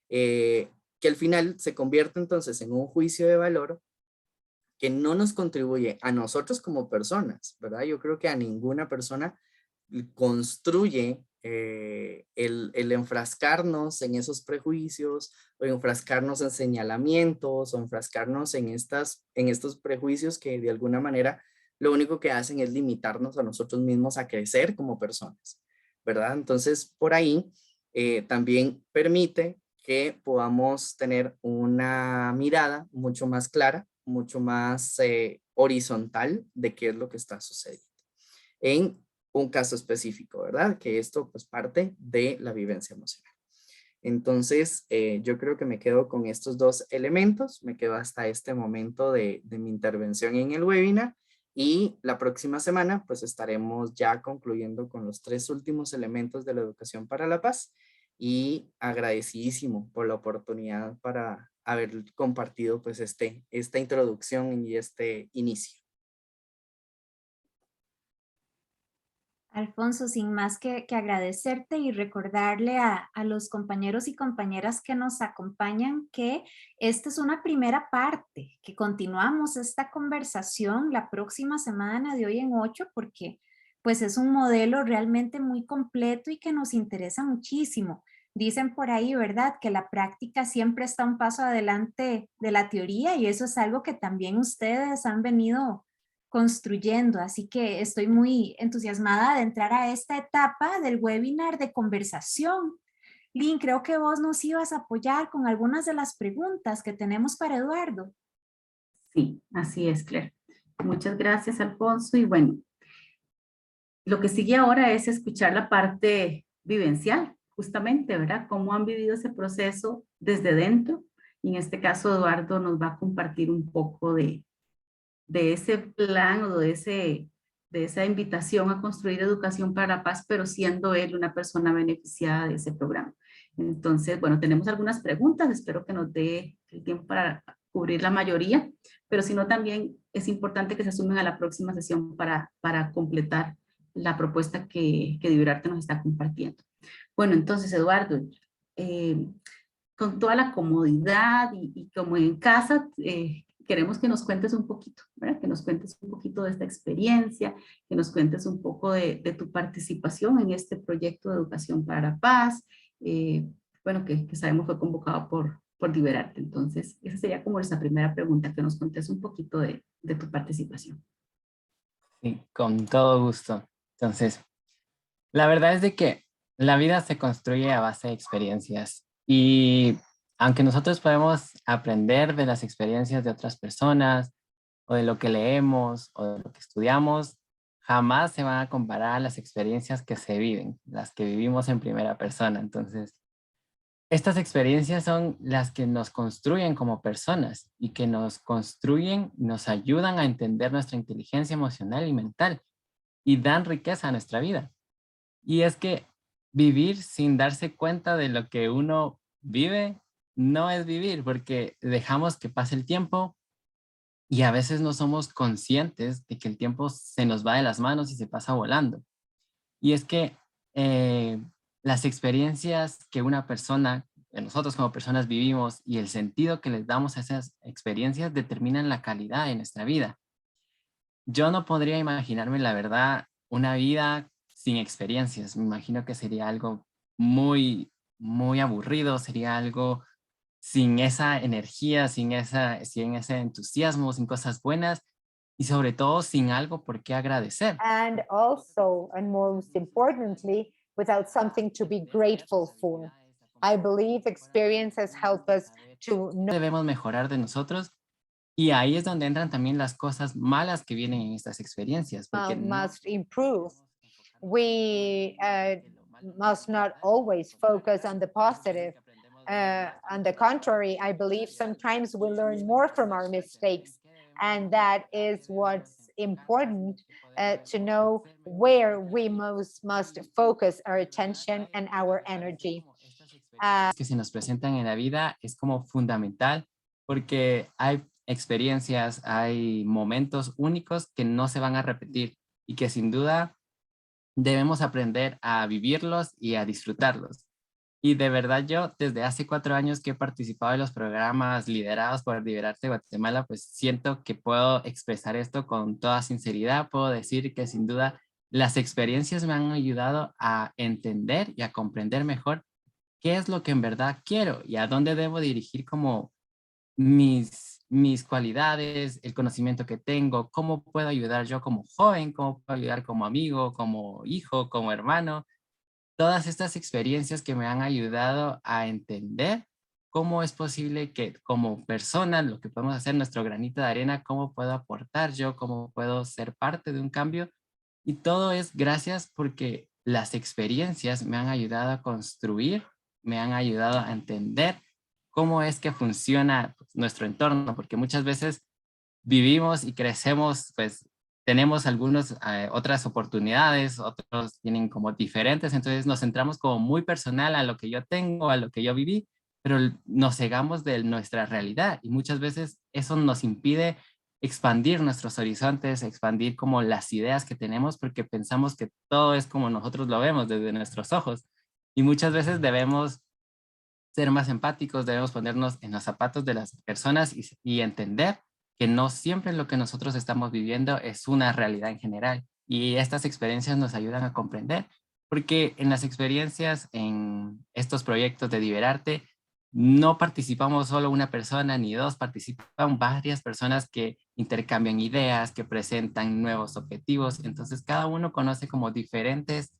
Que al final se convierte entonces en un juicio de valor que no nos contribuye a nosotros como personas, ¿verdad? Yo creo que a ninguna persona construye el enfrascarnos en esos prejuicios o enfrascarnos en señalamientos o enfrascarnos en estos prejuicios que de alguna manera lo único que hacen es limitarnos a nosotros mismos a crecer como personas, ¿verdad? Entonces, por ahí también permite que podamos tener una mirada mucho más clara, mucho más horizontal de qué es lo que está sucediendo en un caso específico, ¿verdad? Que esto pues parte de la vivencia emocional. Entonces, yo creo que me quedo con estos dos elementos, me quedo hasta este momento de mi intervención en el webinar y la próxima semana pues estaremos ya concluyendo con los 3 últimos elementos de la educación para la paz y agradecidísimo por la oportunidad para haber compartido pues esta introducción y este inicio. Alfonso, sin más que agradecerte y recordarle a los compañeros y compañeras que nos acompañan que esta es una primera parte, que continuamos esta conversación la próxima semana de hoy en 8, porque pues es un modelo realmente muy completo y que nos interesa muchísimo. Dicen por ahí, ¿verdad?, que la práctica siempre está un paso adelante de la teoría y eso es algo que también ustedes han venido construyendo, así que estoy muy entusiasmada de entrar a esta etapa del webinar de conversación. Lynn, creo que vos nos ibas a apoyar con algunas de las preguntas que tenemos para Eduardo. Sí, así es, Claire. Muchas gracias, Alfonso. Y bueno, lo que sigue ahora es escuchar la parte vivencial, justamente, ¿verdad? Cómo han vivido ese proceso desde dentro. Y en este caso, Eduardo nos va a compartir un poco de ese plan o de esa invitación a construir educación para la paz, pero siendo él una persona beneficiada de ese programa. Entonces, bueno, tenemos algunas preguntas, espero que nos dé el tiempo para cubrir la mayoría, pero si no, también es importante que se sumen a la próxima sesión para completar la propuesta que Dibrarte nos está compartiendo. Bueno, entonces, Eduardo, con toda la comodidad y como en casa, queremos que nos cuentes un poquito, ¿verdad? Que nos cuentes un poquito de esta experiencia, que nos cuentes un poco de tu participación en este proyecto de educación para la paz, bueno, que sabemos fue convocado por Liberarte. Entonces, esa sería como esa primera pregunta, que nos contes un poquito de tu participación. Sí, con todo gusto. Entonces, la verdad es de que la vida se construye a base de experiencias y aunque nosotros podemos aprender de las experiencias de otras personas o de lo que leemos o de lo que estudiamos, jamás se van a comparar a las experiencias que se viven, las que vivimos en primera persona. Entonces, estas experiencias son las que nos construyen como personas y que nos construyen, nos ayudan a entender nuestra inteligencia emocional y mental y dan riqueza a nuestra vida. Y es que vivir sin darse cuenta de lo que uno vive no es vivir, porque dejamos que pase el tiempo y a veces no somos conscientes de que el tiempo se nos va de las manos y se pasa volando. Y es que eh, las experiencias que una persona, nosotros como personas vivimos y el sentido que les damos a esas experiencias determinan la calidad de nuestra vida. Yo no podría imaginarme, la verdad, una vida sin experiencias. Me imagino que sería algo muy, muy aburrido, sería algo sin esa energía, sin ese entusiasmo, sin cosas buenas y sobre todo sin algo por qué agradecer. And also, and most importantly, without something to be grateful for. I believe experiences help us to know. Debemos mejorar de nosotros y ahí es donde entran también las cosas malas que vienen en estas experiencias. Porque Must improve. We must not always focus on the positive. On the contrary, I believe sometimes we learn more from our mistakes, and that is what's important to know where we must focus our attention and our energy. Que se nos presentan en la vida es como fundamental porque hay experiencias, hay momentos únicos que no se van a repetir y que sin duda debemos aprender a vivirlos y a disfrutarlos. Y de verdad yo desde hace 4 años que he participado en los programas liderados por Liberarte Guatemala, pues siento que puedo expresar esto con toda sinceridad. Puedo decir que sin duda las experiencias me han ayudado a entender y a comprender mejor qué es lo que en verdad quiero y a dónde debo dirigir como mis cualidades, el conocimiento que tengo, cómo puedo ayudar yo como joven, cómo puedo ayudar como amigo, como hijo, como hermano. Todas estas experiencias que me han ayudado a entender cómo es posible que como persona, lo que podemos hacer, nuestro granito de arena, cómo puedo aportar yo, cómo puedo ser parte de un cambio. Y todo es gracias porque las experiencias me han ayudado a construir me han ayudado a entender cómo es que funciona pues, nuestro entorno, porque muchas veces vivimos y crecemos, pues tenemos otras oportunidades, otros tienen como diferentes, entonces nos centramos como muy personal a lo que yo tengo, a lo que yo viví, pero nos cegamos de nuestra realidad y muchas veces eso nos impide expandir nuestros horizontes, expandir como las ideas que tenemos porque pensamos que todo es como nosotros lo vemos desde nuestros ojos y muchas veces debemos ser más empáticos, debemos ponernos en los zapatos de las personas y entender que no siempre lo que nosotros estamos viviendo es una realidad en general. Y estas experiencias nos ayudan a comprender, porque en las experiencias, en estos proyectos de Diverarte, no participamos solo una persona ni dos, participan varias personas que intercambian ideas, que presentan nuevos objetivos. Entonces, cada uno conoce como diferentes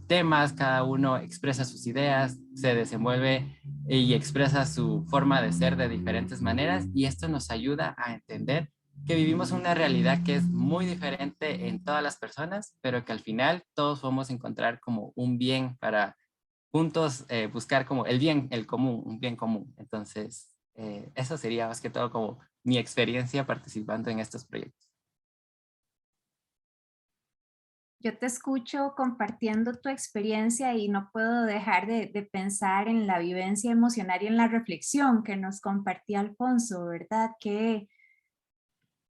temas, cada uno expresa sus ideas, se desenvuelve y expresa su forma de ser de diferentes maneras y esto nos ayuda a entender que vivimos una realidad que es muy diferente en todas las personas, pero que al final todos podemos encontrar como un bien para juntos buscar como el bien, el común, un bien común. Entonces, eso sería más que todo como mi experiencia participando en estos proyectos. Yo te escucho compartiendo tu experiencia y no puedo dejar de pensar en la vivencia emocional y en la reflexión que nos compartía Alfonso, ¿verdad? Qué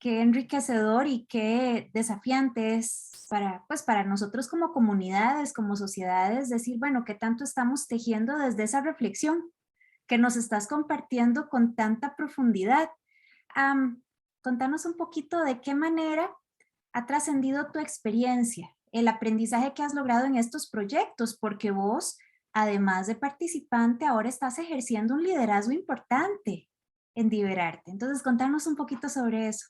enriquecedor y qué desafiante es pues para nosotros como comunidades, como sociedades, decir, bueno, ¿qué tanto estamos tejiendo desde esa reflexión que nos estás compartiendo con tanta profundidad? Contanos un poquito de qué manera ha trascendido tu experiencia, el aprendizaje que has logrado en estos proyectos, porque vos, además de participante, ahora estás ejerciendo un liderazgo importante en Diverarte. Entonces, contanos un poquito sobre eso.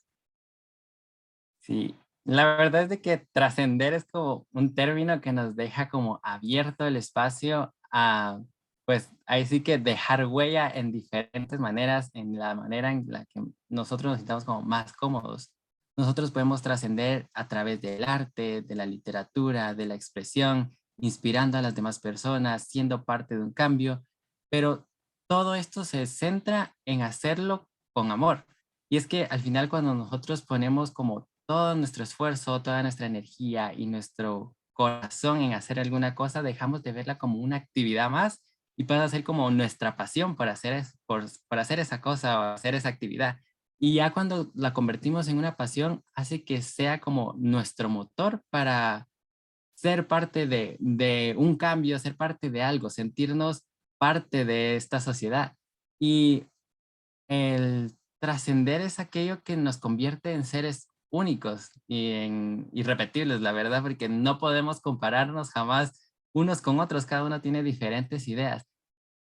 Sí, la verdad es de que trascender es como un término que nos deja como abierto el espacio a, pues ahí sí que dejar huella en diferentes maneras, en la manera en la que nosotros nos sintamos como más cómodos. Nosotros podemos trascender a través del arte, de la literatura, de la expresión, inspirando a las demás personas, siendo parte de un cambio, pero todo esto se centra en hacerlo con amor. Y es que al final cuando nosotros ponemos como todo nuestro esfuerzo, toda nuestra energía y nuestro corazón en hacer alguna cosa, dejamos de verla como una actividad más y pasa a ser como nuestra pasión por por hacer esa cosa o hacer esa actividad. Y ya cuando la convertimos en una pasión, hace que sea como nuestro motor para ser parte de un cambio, ser parte de algo, sentirnos parte de esta sociedad. Y el trascender es aquello que nos convierte en seres únicos y en irrepetibles, la verdad, porque no podemos compararnos jamás unos con otros, cada uno tiene diferentes ideas.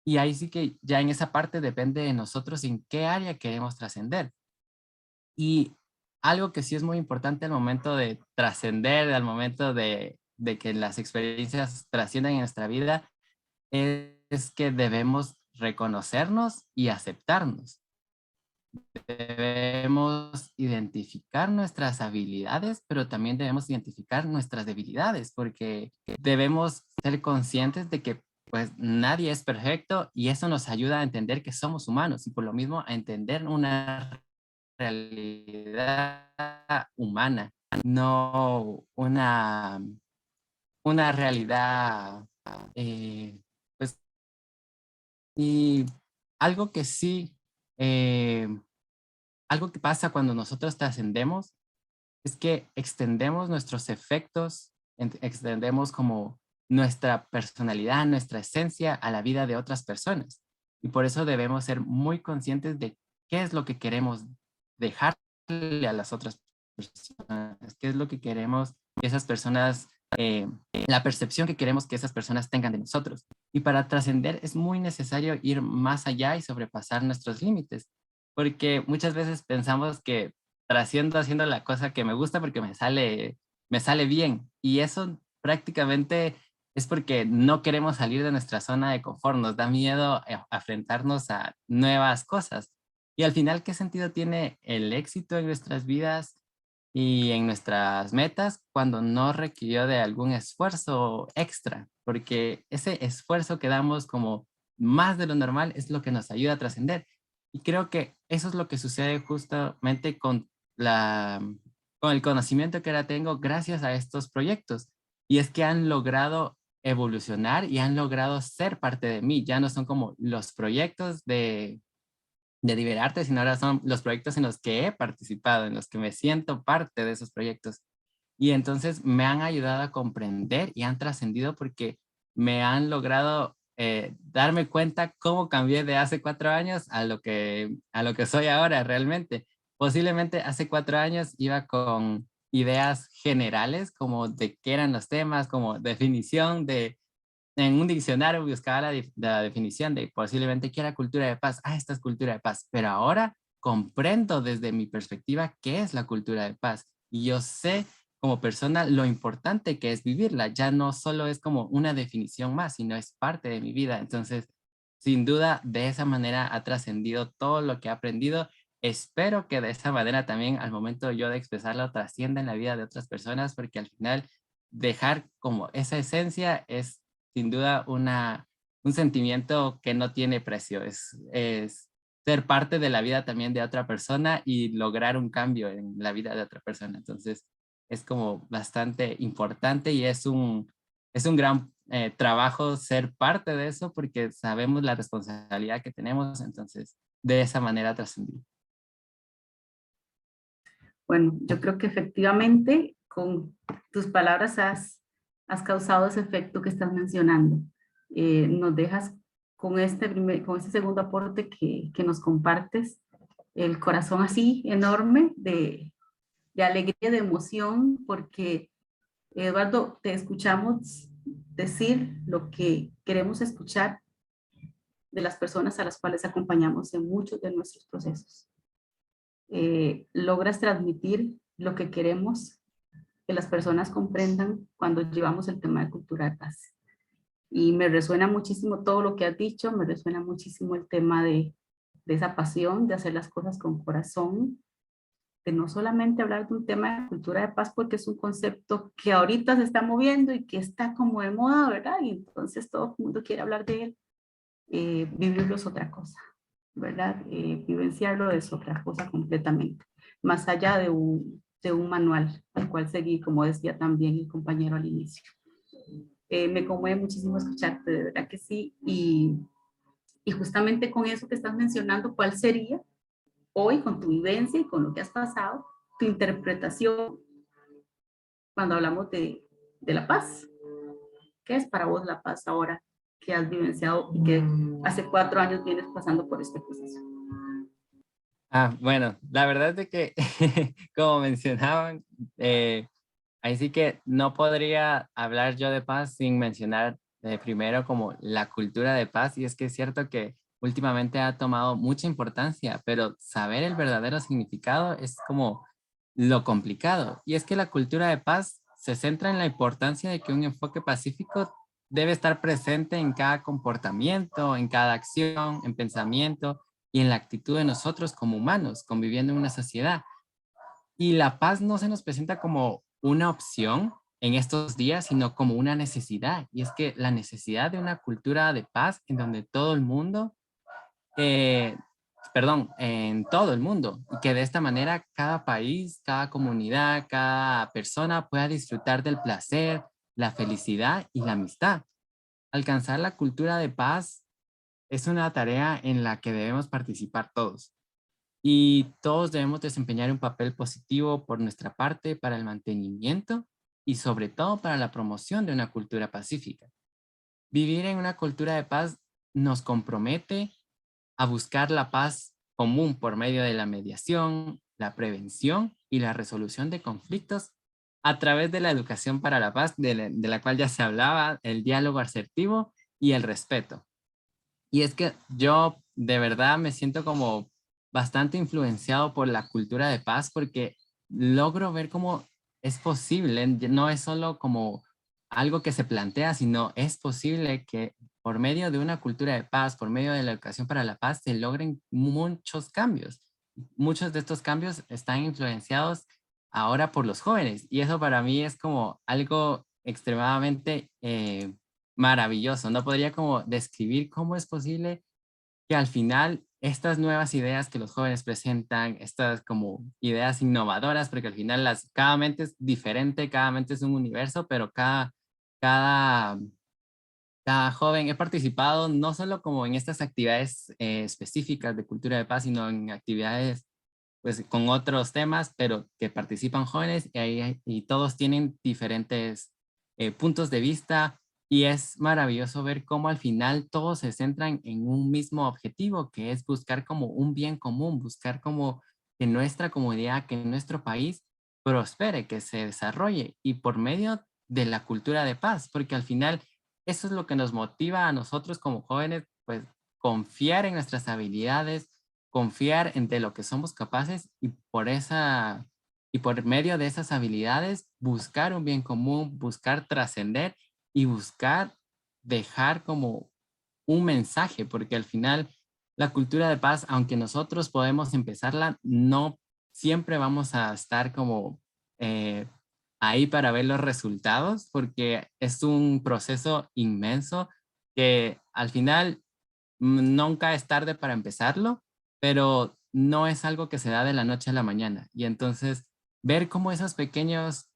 Y ahí sí que ya en esa parte depende de nosotros en qué área queremos trascender. Y algo que sí es muy importante al momento de trascender, al momento de que las experiencias trasciendan en nuestra vida, es que debemos reconocernos y aceptarnos. Debemos identificar nuestras habilidades, pero también debemos identificar nuestras debilidades, porque debemos ser conscientes de que pues nadie es perfecto y eso nos ayuda a entender que somos humanos y por lo mismo a entender una realidad humana, no una realidad, pues, y algo que sí, eh, algo que pasa cuando nosotros trascendemos es que extendemos nuestros efectos, extendemos como nuestra personalidad, nuestra esencia a la vida de otras personas. Y por eso debemos ser muy conscientes de qué es lo que queremos dejarle a las otras personas, qué es lo que queremos que esas personas, la percepción que queremos que esas personas tengan de nosotros. Y para trascender es muy necesario ir más allá y sobrepasar nuestros límites, porque muchas veces pensamos que trasciendo haciendo la cosa que me gusta porque me sale bien. Y eso prácticamente es porque no queremos salir de nuestra zona de confort, nos da miedo enfrentarnos a nuevas cosas. Y al final, ¿qué sentido tiene el éxito en nuestras vidas y en nuestras metas cuando no requirió de algún esfuerzo extra, porque ese esfuerzo que damos como más de lo normal es lo que nos ayuda a trascender. Y creo que eso es lo que sucede justamente con el conocimiento que ahora tengo gracias a estos proyectos. Y es que han logrado evolucionar y han logrado ser parte de mí. Ya no son como los proyectos de Liberarte, sino ahora son los proyectos en los que he participado, en los que me siento parte de esos proyectos. Y entonces me han ayudado a comprender y han trascendido porque me han logrado darme cuenta cómo cambié de hace 4 años a lo que soy ahora realmente. Posiblemente hace 4 años iba con ideas generales como de qué eran los temas, como definición de en un diccionario buscaba la definición de posiblemente qué era cultura de paz. Ah, esta es cultura de paz. Pero ahora comprendo desde mi perspectiva qué es la cultura de paz. Y yo sé como persona lo importante que es vivirla. Ya no solo es como una definición más, sino es parte de mi vida. Entonces, sin duda, de esa manera ha trascendido todo lo que he aprendido. Espero que de esa manera también al momento yo de expresarlo trascienda en la vida de otras personas, porque al final dejar como esa esencia es sin duda un sentimiento que no tiene precio. Es ser parte de la vida también de otra persona y lograr un cambio en la vida de otra persona. Entonces, es como bastante importante y es un gran trabajo ser parte de eso porque sabemos la responsabilidad que tenemos. Entonces, de esa manera trascendí. Bueno, yo creo que efectivamente con tus palabras has causado ese efecto que estás mencionando. Nos dejas con este segundo aporte que nos compartes, el corazón así enorme de alegría, de emoción, porque Eduardo, te escuchamos decir lo que queremos escuchar de las personas a las cuales acompañamos en muchos de nuestros procesos. Logras transmitir lo que queremos que las personas comprendan cuando llevamos el tema de cultura de paz. Y me resuena muchísimo todo lo que has dicho, me resuena muchísimo el tema de esa pasión, de hacer las cosas con corazón, de no solamente hablar de un tema de cultura de paz, porque es un concepto que ahorita se está moviendo y que está como de moda, ¿verdad? Y entonces todo el mundo quiere hablar de él. Vivirlo es otra cosa, ¿verdad? Vivenciarlo es otra cosa completamente, más allá de un manual al cual seguí, como decía también el compañero al inicio. Me conmueve muchísimo escucharte, de verdad que sí, y justamente con eso que estás mencionando, ¿cuál sería hoy, con tu vivencia y con lo que has pasado, tu interpretación cuando hablamos de la paz? ¿Qué es para vos la paz ahora que has vivenciado y que hace 4 años vienes pasando por este proceso? Ah, bueno, la verdad es que, como mencionaban, ahí sí que no podría hablar yo de paz sin mencionar primero como la cultura de paz, y es que es cierto que últimamente ha tomado mucha importancia, pero saber el verdadero significado es como lo complicado, y es que la cultura de paz se centra en la importancia de que un enfoque pacífico debe estar presente en cada comportamiento, en cada acción, en pensamiento y en la actitud de nosotros como humanos, conviviendo en una sociedad. Y la paz no se nos presenta como una opción en estos días, sino como una necesidad. Y es que la necesidad de una cultura de paz en donde todo el mundo, eh, perdón, en todo el mundo, y que de esta manera cada país, cada comunidad, cada persona pueda disfrutar del placer, la felicidad y la amistad. Alcanzar la cultura de paz es una tarea en la que debemos participar todos. Y todos debemos desempeñar un papel positivo por nuestra parte para el mantenimiento y sobre todo para la promoción de una cultura pacífica. Vivir en una cultura de paz nos compromete a buscar la paz común por medio de la mediación, la prevención y la resolución de conflictos a través de la educación para la paz, de la cual ya se hablaba, el diálogo asertivo y el respeto. Y es que yo de verdad me siento como bastante influenciado por la cultura de paz porque logro ver cómo es posible, no es solo como algo que se plantea, sino es posible que por medio de una cultura de paz, por medio de la educación para la paz, se logren muchos cambios. Muchos de estos cambios están influenciados ahora por los jóvenes. Y eso para mí es como algo extremadamente maravilloso. No podría como describir cómo es posible que al final estas nuevas ideas que los jóvenes presentan, estas como ideas innovadoras, porque al final cada mente es diferente, cada mente es un universo, pero cada, cada joven he participado no solo como en estas actividades específicas de cultura de paz, sino en actividades pues con otros temas, pero que participan jóvenes y todos tienen diferentes puntos de vista y es maravilloso ver cómo al final todos se centran en un mismo objetivo, que es buscar como un bien común, buscar como que nuestra comunidad, que nuestro país prospere, que se desarrolle y por medio de la cultura de paz, porque al final eso es lo que nos motiva a nosotros como jóvenes, pues confiar en nuestras habilidades, confiar en de lo que somos capaces y por medio de esas habilidades buscar un bien común, buscar trascender y buscar dejar como un mensaje, porque al final la cultura de paz, aunque nosotros podemos empezarla, no siempre vamos a estar como eh, ahí para ver los resultados, porque es un proceso inmenso que al final nunca es tarde para empezarlo, pero no es algo que se da de la noche a la mañana. Y entonces ver cómo esos pequeños,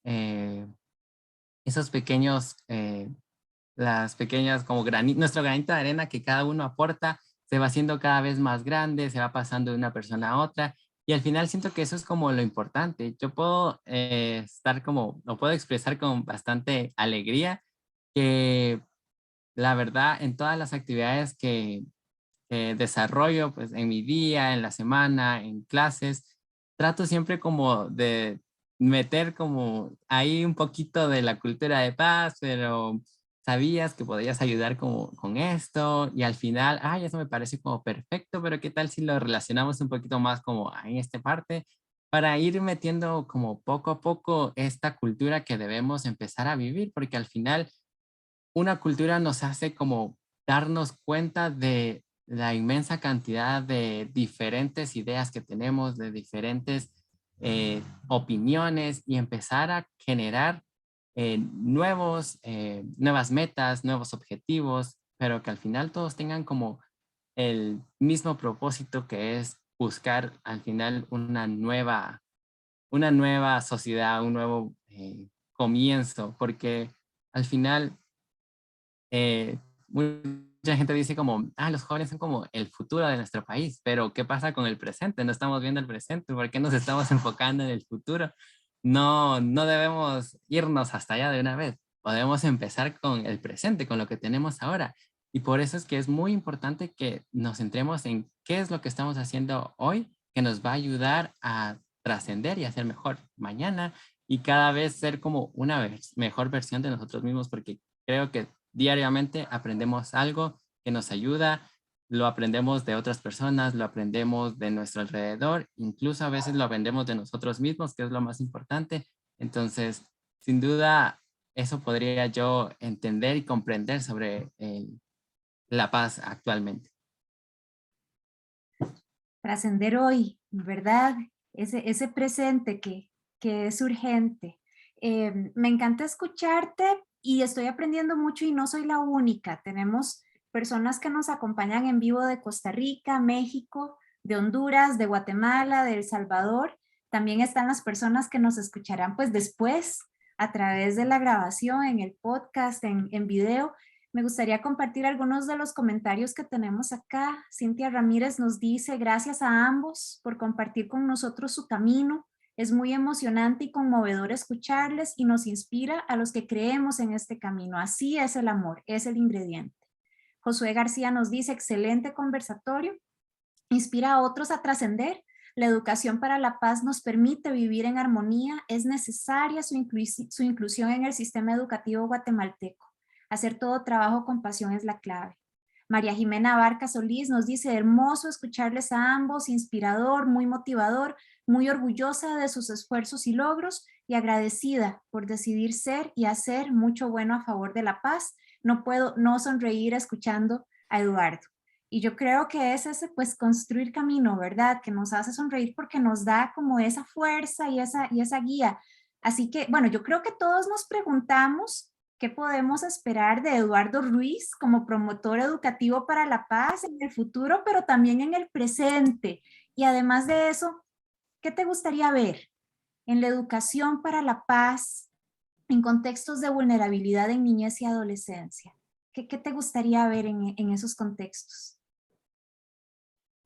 las pequeñas como nuestro granito de arena que cada uno aporta, se va haciendo cada vez más grande, se va pasando de una persona a otra. Y al final siento que eso es como lo importante. Yo puedo lo puedo expresar con bastante alegría que la verdad en todas las actividades que desarrollo pues en mi día, en la semana, en clases, trato siempre como de meter como ahí un poquito de la cultura de paz, pero sabías que podrías ayudar como con esto y al final, ay, eso me parece como perfecto, pero ¿qué tal si lo relacionamos un poquito más como en esta parte? Para ir metiendo como poco a poco esta cultura que debemos empezar a vivir, porque al final una cultura nos hace como darnos cuenta de la inmensa cantidad de diferentes ideas que tenemos, de diferentes opiniones y empezar a generar nuevas metas, nuevos objetivos, pero que al final todos tengan como el mismo propósito que es buscar al final una nueva sociedad, un nuevo comienzo, porque al final mucha gente dice como, los jóvenes son como el futuro de nuestro país, pero ¿qué pasa con el presente? No estamos viendo el presente, ¿por qué nos estamos enfocando en el futuro? No, no debemos irnos hasta allá de una vez, podemos empezar con el presente, con lo que tenemos ahora. Y por eso es que es muy importante que nos centremos en qué es lo que estamos haciendo hoy, que nos va a ayudar a trascender y a ser mejor mañana y cada vez ser como una mejor versión de nosotros mismos, porque creo que diariamente aprendemos algo que nos ayuda, lo aprendemos de otras personas, lo aprendemos de nuestro alrededor, incluso a veces lo aprendemos de nosotros mismos, que es lo más importante. Entonces, sin duda, eso podría yo entender y comprender sobre la paz actualmente. Trascender hoy, ¿verdad? Ese presente que es urgente. Me encanta escucharte y estoy aprendiendo mucho y no soy la única. Tenemos personas que nos acompañan en vivo de Costa Rica, México, de Honduras, de Guatemala, de El Salvador. También están las personas que nos escucharán pues después a través de la grabación, en el podcast, en video. Me gustaría compartir algunos de los comentarios que tenemos acá. Cintia Ramírez nos dice, gracias a ambos por compartir con nosotros su camino. Es muy emocionante y conmovedor escucharles y nos inspira a los que creemos en este camino. Así es el amor, es el ingrediente. Josué García nos dice, excelente conversatorio. Inspira a otros a trascender. La educación para la paz nos permite vivir en armonía. Es necesaria su inclusión en el sistema educativo guatemalteco. Hacer todo trabajo con pasión es la clave. María Jimena Barca Solís nos dice, hermoso escucharles a ambos, inspirador, muy motivador, muy orgullosa de sus esfuerzos y logros y agradecida por decidir ser y hacer mucho bueno a favor de la paz. No puedo no sonreír escuchando a Eduardo. Y yo creo que es ese, pues, construir camino, ¿verdad? Que nos hace sonreír porque nos da como esa fuerza y esa guía. Así que, bueno, yo creo que todos nos preguntamos qué podemos esperar de Eduardo Ruiz como promotor educativo para la paz en el futuro, pero también en el presente. Y además de eso, ¿qué te gustaría ver en la educación para la paz en contextos de vulnerabilidad en niñez y adolescencia? ¿Qué te gustaría ver en esos contextos?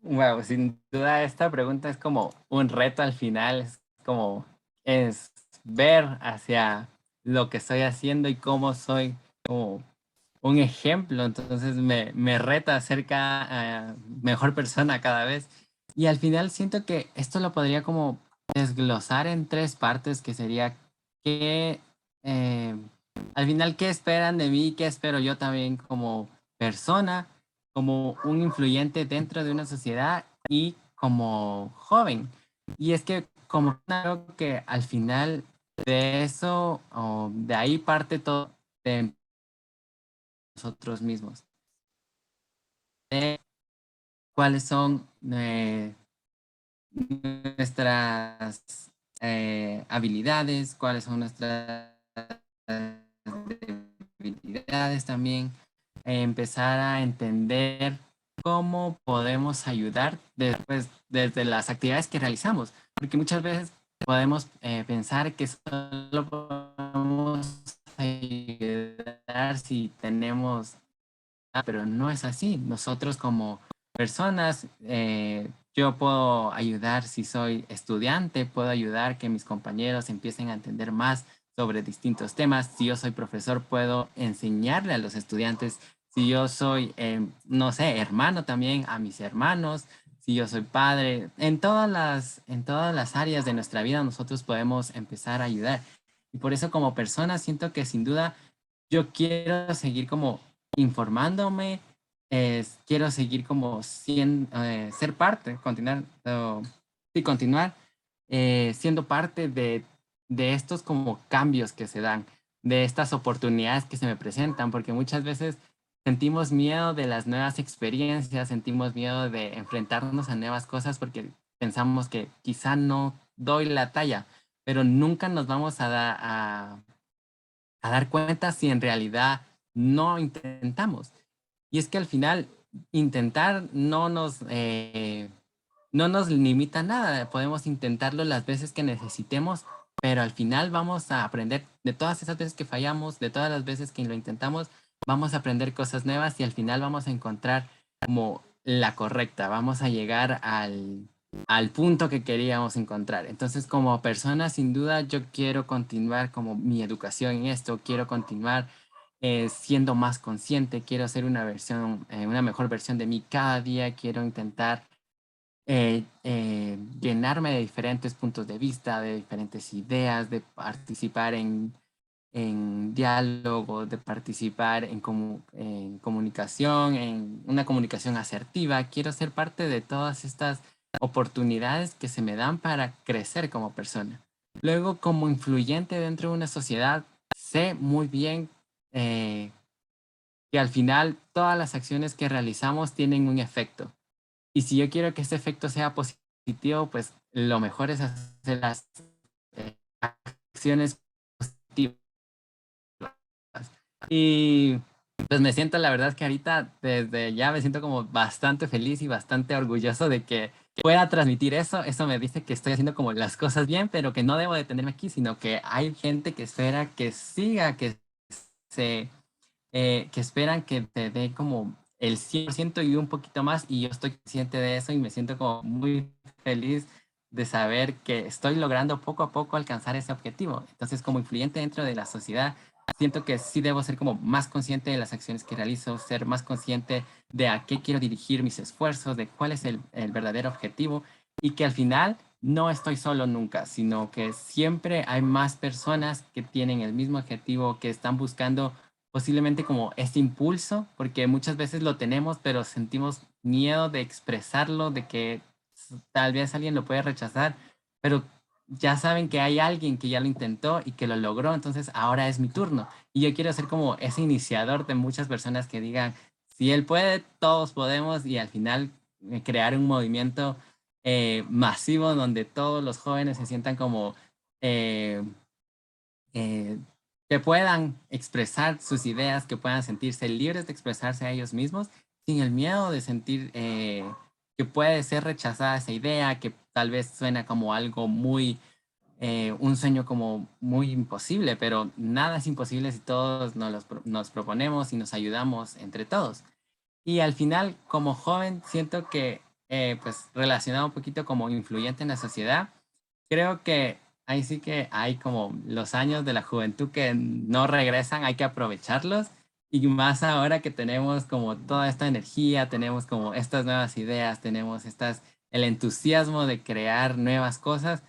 Wow, sin duda esta pregunta es como un reto al final, es ver hacia lo que estoy haciendo y cómo soy como un ejemplo, entonces me reta a ser cada mejor persona cada vez. Y al final siento que esto lo podría como desglosar en tres partes, que sería que al final qué esperan de mí, qué espero yo también como persona, como un influyente dentro de una sociedad y como joven. Y es que como creo que al final de eso, o de ahí parte todo de nosotros mismos. ¿Cuáles son nuestras habilidades? ¿Cuáles son nuestras debilidades también? Empezar a entender cómo podemos ayudar desde las actividades que realizamos, porque muchas veces podemos pensar que solo podemos ayudar si tenemos, pero no es así. Nosotros como personas, yo puedo ayudar si soy estudiante, puedo ayudar que mis compañeros empiecen a entender más sobre distintos temas. Si yo soy profesor, puedo enseñarle a los estudiantes. Si yo soy, no sé, hermano también a mis hermanos. Si yo soy padre, en todas las áreas de nuestra vida nosotros podemos empezar a ayudar. Y por eso como persona siento que sin duda yo quiero seguir como informándome, quiero seguir como ser parte, continuar, sí, continuar siendo parte de estos como cambios que se dan, de estas oportunidades que se me presentan, porque muchas veces sentimos miedo de las nuevas experiencias, sentimos miedo de enfrentarnos a nuevas cosas porque pensamos que quizá no doy la talla, pero nunca nos vamos a dar cuenta si en realidad no intentamos. Y es que al final intentar no nos limita a nada. Podemos intentarlo las veces que necesitemos, pero al final vamos a aprender de todas esas veces que fallamos, de todas las veces que lo intentamos, vamos a aprender cosas nuevas y al final vamos a encontrar como la correcta. Vamos a llegar al punto que queríamos encontrar. Entonces, como persona, sin duda, yo quiero continuar como mi educación en esto, quiero continuar siendo más consciente, quiero hacer una mejor versión de mí cada día, quiero intentar llenarme de diferentes puntos de vista, de diferentes ideas, de participar en diálogo, de participar en comunicación, en una comunicación asertiva. Quiero ser parte de todas estas oportunidades que se me dan para crecer como persona. Luego, como influyente dentro de una sociedad, sé muy bien que al final todas las acciones que realizamos tienen un efecto. Y si yo quiero que este efecto sea positivo, pues lo mejor es hacer las eh, acciones positivas. Y pues me siento, la verdad que ahorita desde ya me siento como bastante feliz y bastante orgulloso de que pueda transmitir eso. Eso me dice que estoy haciendo como las cosas bien, pero que no debo detenerme aquí, sino que hay gente que espera que siga, se, que esperan que te dé como el 100% y un poquito más, y yo estoy consciente de eso y me siento como muy feliz de saber que estoy logrando poco a poco alcanzar ese objetivo. Entonces, como influyente dentro de la sociedad, siento que sí debo ser como más consciente de las acciones que realizo, ser más consciente de a qué quiero dirigir mis esfuerzos, de cuál es el verdadero objetivo y que al final no estoy solo nunca, sino que siempre hay más personas que tienen el mismo objetivo, que están buscando posiblemente como ese impulso, porque muchas veces lo tenemos, pero sentimos miedo de expresarlo, de que tal vez alguien lo puede rechazar, pero ya saben que hay alguien que ya lo intentó y que lo logró, entonces ahora es mi turno. Y yo quiero ser como ese iniciador de muchas personas que digan, si él puede, todos podemos, y al final crear un movimiento masivo donde todos los jóvenes se sientan como que puedan expresar sus ideas, que puedan sentirse libres de expresarse a ellos mismos sin el miedo de sentir que puede ser rechazada esa idea, que tal vez suena como algo muy, un sueño como muy imposible, pero nada es imposible si todos nos proponemos y nos ayudamos entre todos. Y al final, como joven, siento que, pues relacionado un poquito como influyente en la sociedad, creo que ahí sí que hay como los años de la juventud que no regresan, hay que aprovecharlos. Y más ahora que tenemos como toda esta energía, tenemos como estas nuevas ideas, tenemos el entusiasmo de crear nuevas cosas,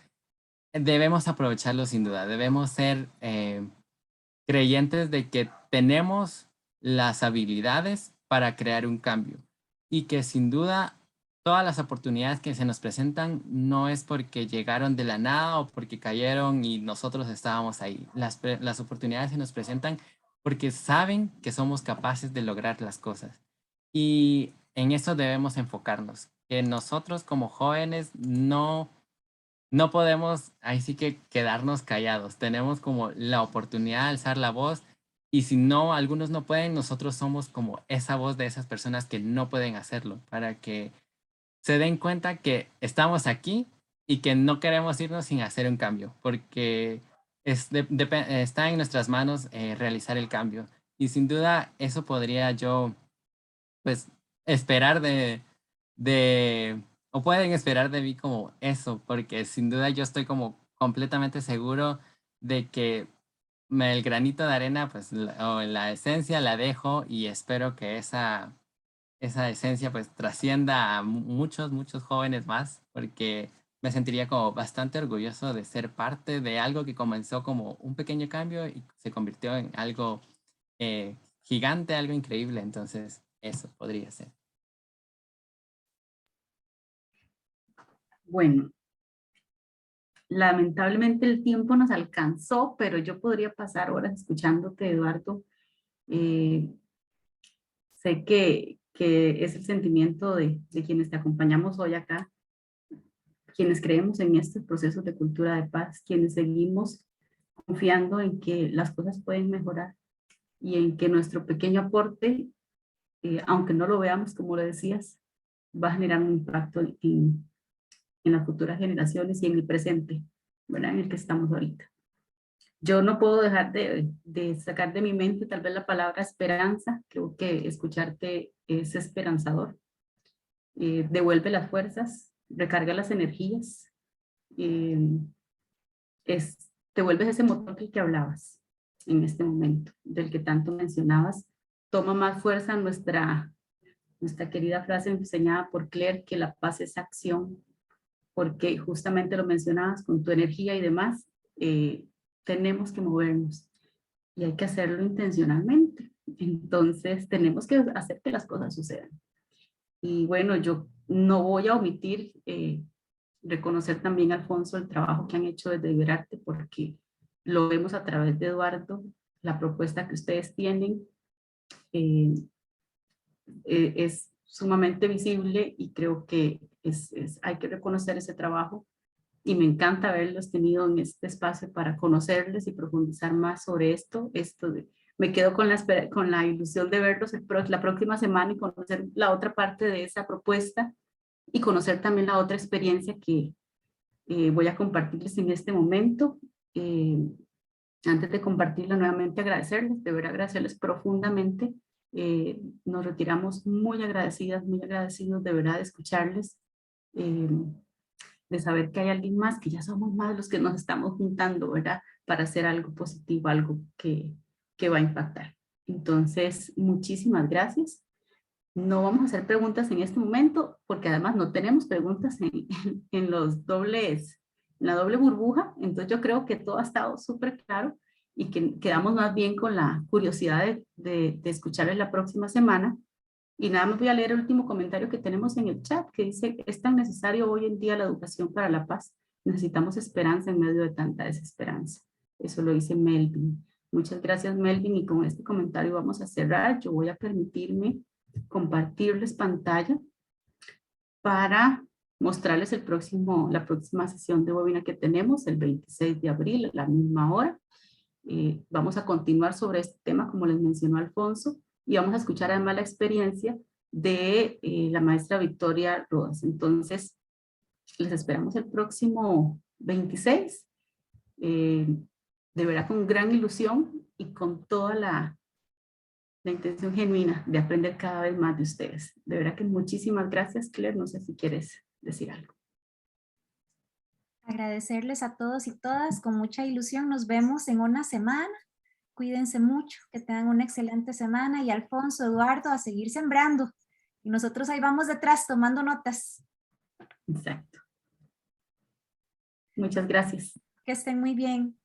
debemos aprovecharlo sin duda. Debemos ser creyentes de que tenemos las habilidades para crear un cambio y que sin duda todas las oportunidades que se nos presentan no es porque llegaron de la nada o porque cayeron y nosotros estábamos ahí. Las oportunidades se nos presentan porque saben que somos capaces de lograr las cosas. Y en eso debemos enfocarnos, que nosotros como jóvenes no podemos ahí sí que quedarnos callados. Tenemos como la oportunidad de alzar la voz y si no, algunos no pueden, nosotros somos como esa voz de esas personas que no pueden hacerlo para que se den cuenta que estamos aquí y que no queremos irnos sin hacer un cambio, porque está en nuestras manos realizar el cambio. Y sin duda eso podría yo, pues, esperar de, o pueden esperar de mí como eso, porque sin duda yo estoy como completamente seguro de que el granito de arena, pues, o la esencia la dejo y espero que esa esencia pues trascienda a muchos, muchos jóvenes más, porque me sentiría como bastante orgulloso de ser parte de algo que comenzó como un pequeño cambio y se convirtió en algo gigante, algo increíble. Entonces, eso podría ser. Bueno, lamentablemente el tiempo nos alcanzó, pero yo podría pasar horas escuchándote, Eduardo. Eh, Sé que es el sentimiento de quienes te acompañamos hoy acá, quienes creemos en estos procesos de cultura de paz, quienes seguimos confiando en que las cosas pueden mejorar y en que nuestro pequeño aporte, aunque no lo veamos como lo decías, va a generar un impacto en las futuras generaciones y en el presente, ¿verdad? En el que estamos ahorita. Yo no puedo dejar de sacar de mi mente tal vez la palabra esperanza. Creo que escucharte es esperanzador. Devuelve las fuerzas, recarga las energías, eh, te vuelves ese motor del que hablabas en este momento, del que tanto mencionabas. Toma más fuerza nuestra querida frase enseñada por Claire, que la paz es acción, porque justamente lo mencionabas con tu energía y demás, tenemos que movernos y hay que hacerlo intencionalmente. Entonces tenemos que hacer que las cosas sucedan. Y bueno, yo no voy a omitir reconocer también, Alfonso, el trabajo que han hecho desde Liberarte, porque lo vemos a través de Eduardo, la propuesta que ustedes tienen es sumamente visible y creo que hay que reconocer ese trabajo y me encanta haberlos tenido en este espacio para conocerles y profundizar más sobre esto. Me quedo con la ilusión de verlos la próxima semana y conocer la otra parte de esa propuesta y conocer también la otra experiencia que voy a compartirles en este momento. Antes de compartirla, nuevamente agradecerles, de verdad agradecerles profundamente. Nos retiramos muy agradecidas, muy agradecidos de verdad de escucharles, de saber que hay alguien más, que ya somos más los que nos estamos juntando, ¿verdad? Para hacer algo positivo, algo que va a impactar. Entonces, muchísimas gracias. No vamos a hacer preguntas en este momento, porque además no tenemos preguntas en la doble burbuja. Entonces yo creo que todo ha estado súper claro y que quedamos más bien con la curiosidad de escucharles la próxima semana. Y nada más voy a leer el último comentario que tenemos en el chat, que dice: es tan necesario hoy en día la educación para la paz. Necesitamos esperanza en medio de tanta desesperanza. Eso lo dice Melvin. Muchas gracias, Melvin, y con este comentario vamos a cerrar. Yo voy a permitirme compartirles pantalla para mostrarles la próxima sesión de webinar que tenemos el 26 de abril a la misma hora. Vamos a continuar sobre este tema, como les mencionó Alfonso, y vamos a escuchar además la experiencia de la maestra Victoria Rodas. Entonces, les esperamos el próximo 26. De verdad con gran ilusión y con toda la intención genuina de aprender cada vez más de ustedes. De verdad que muchísimas gracias, Claire. No sé si quieres decir algo. Agradecerles a todos y todas, con mucha ilusión. Nos vemos en una semana. Cuídense mucho, que tengan una excelente semana. Y Alfonso, Eduardo, a seguir sembrando. Y nosotros ahí vamos detrás tomando notas. Exacto. Muchas gracias. Que estén muy bien.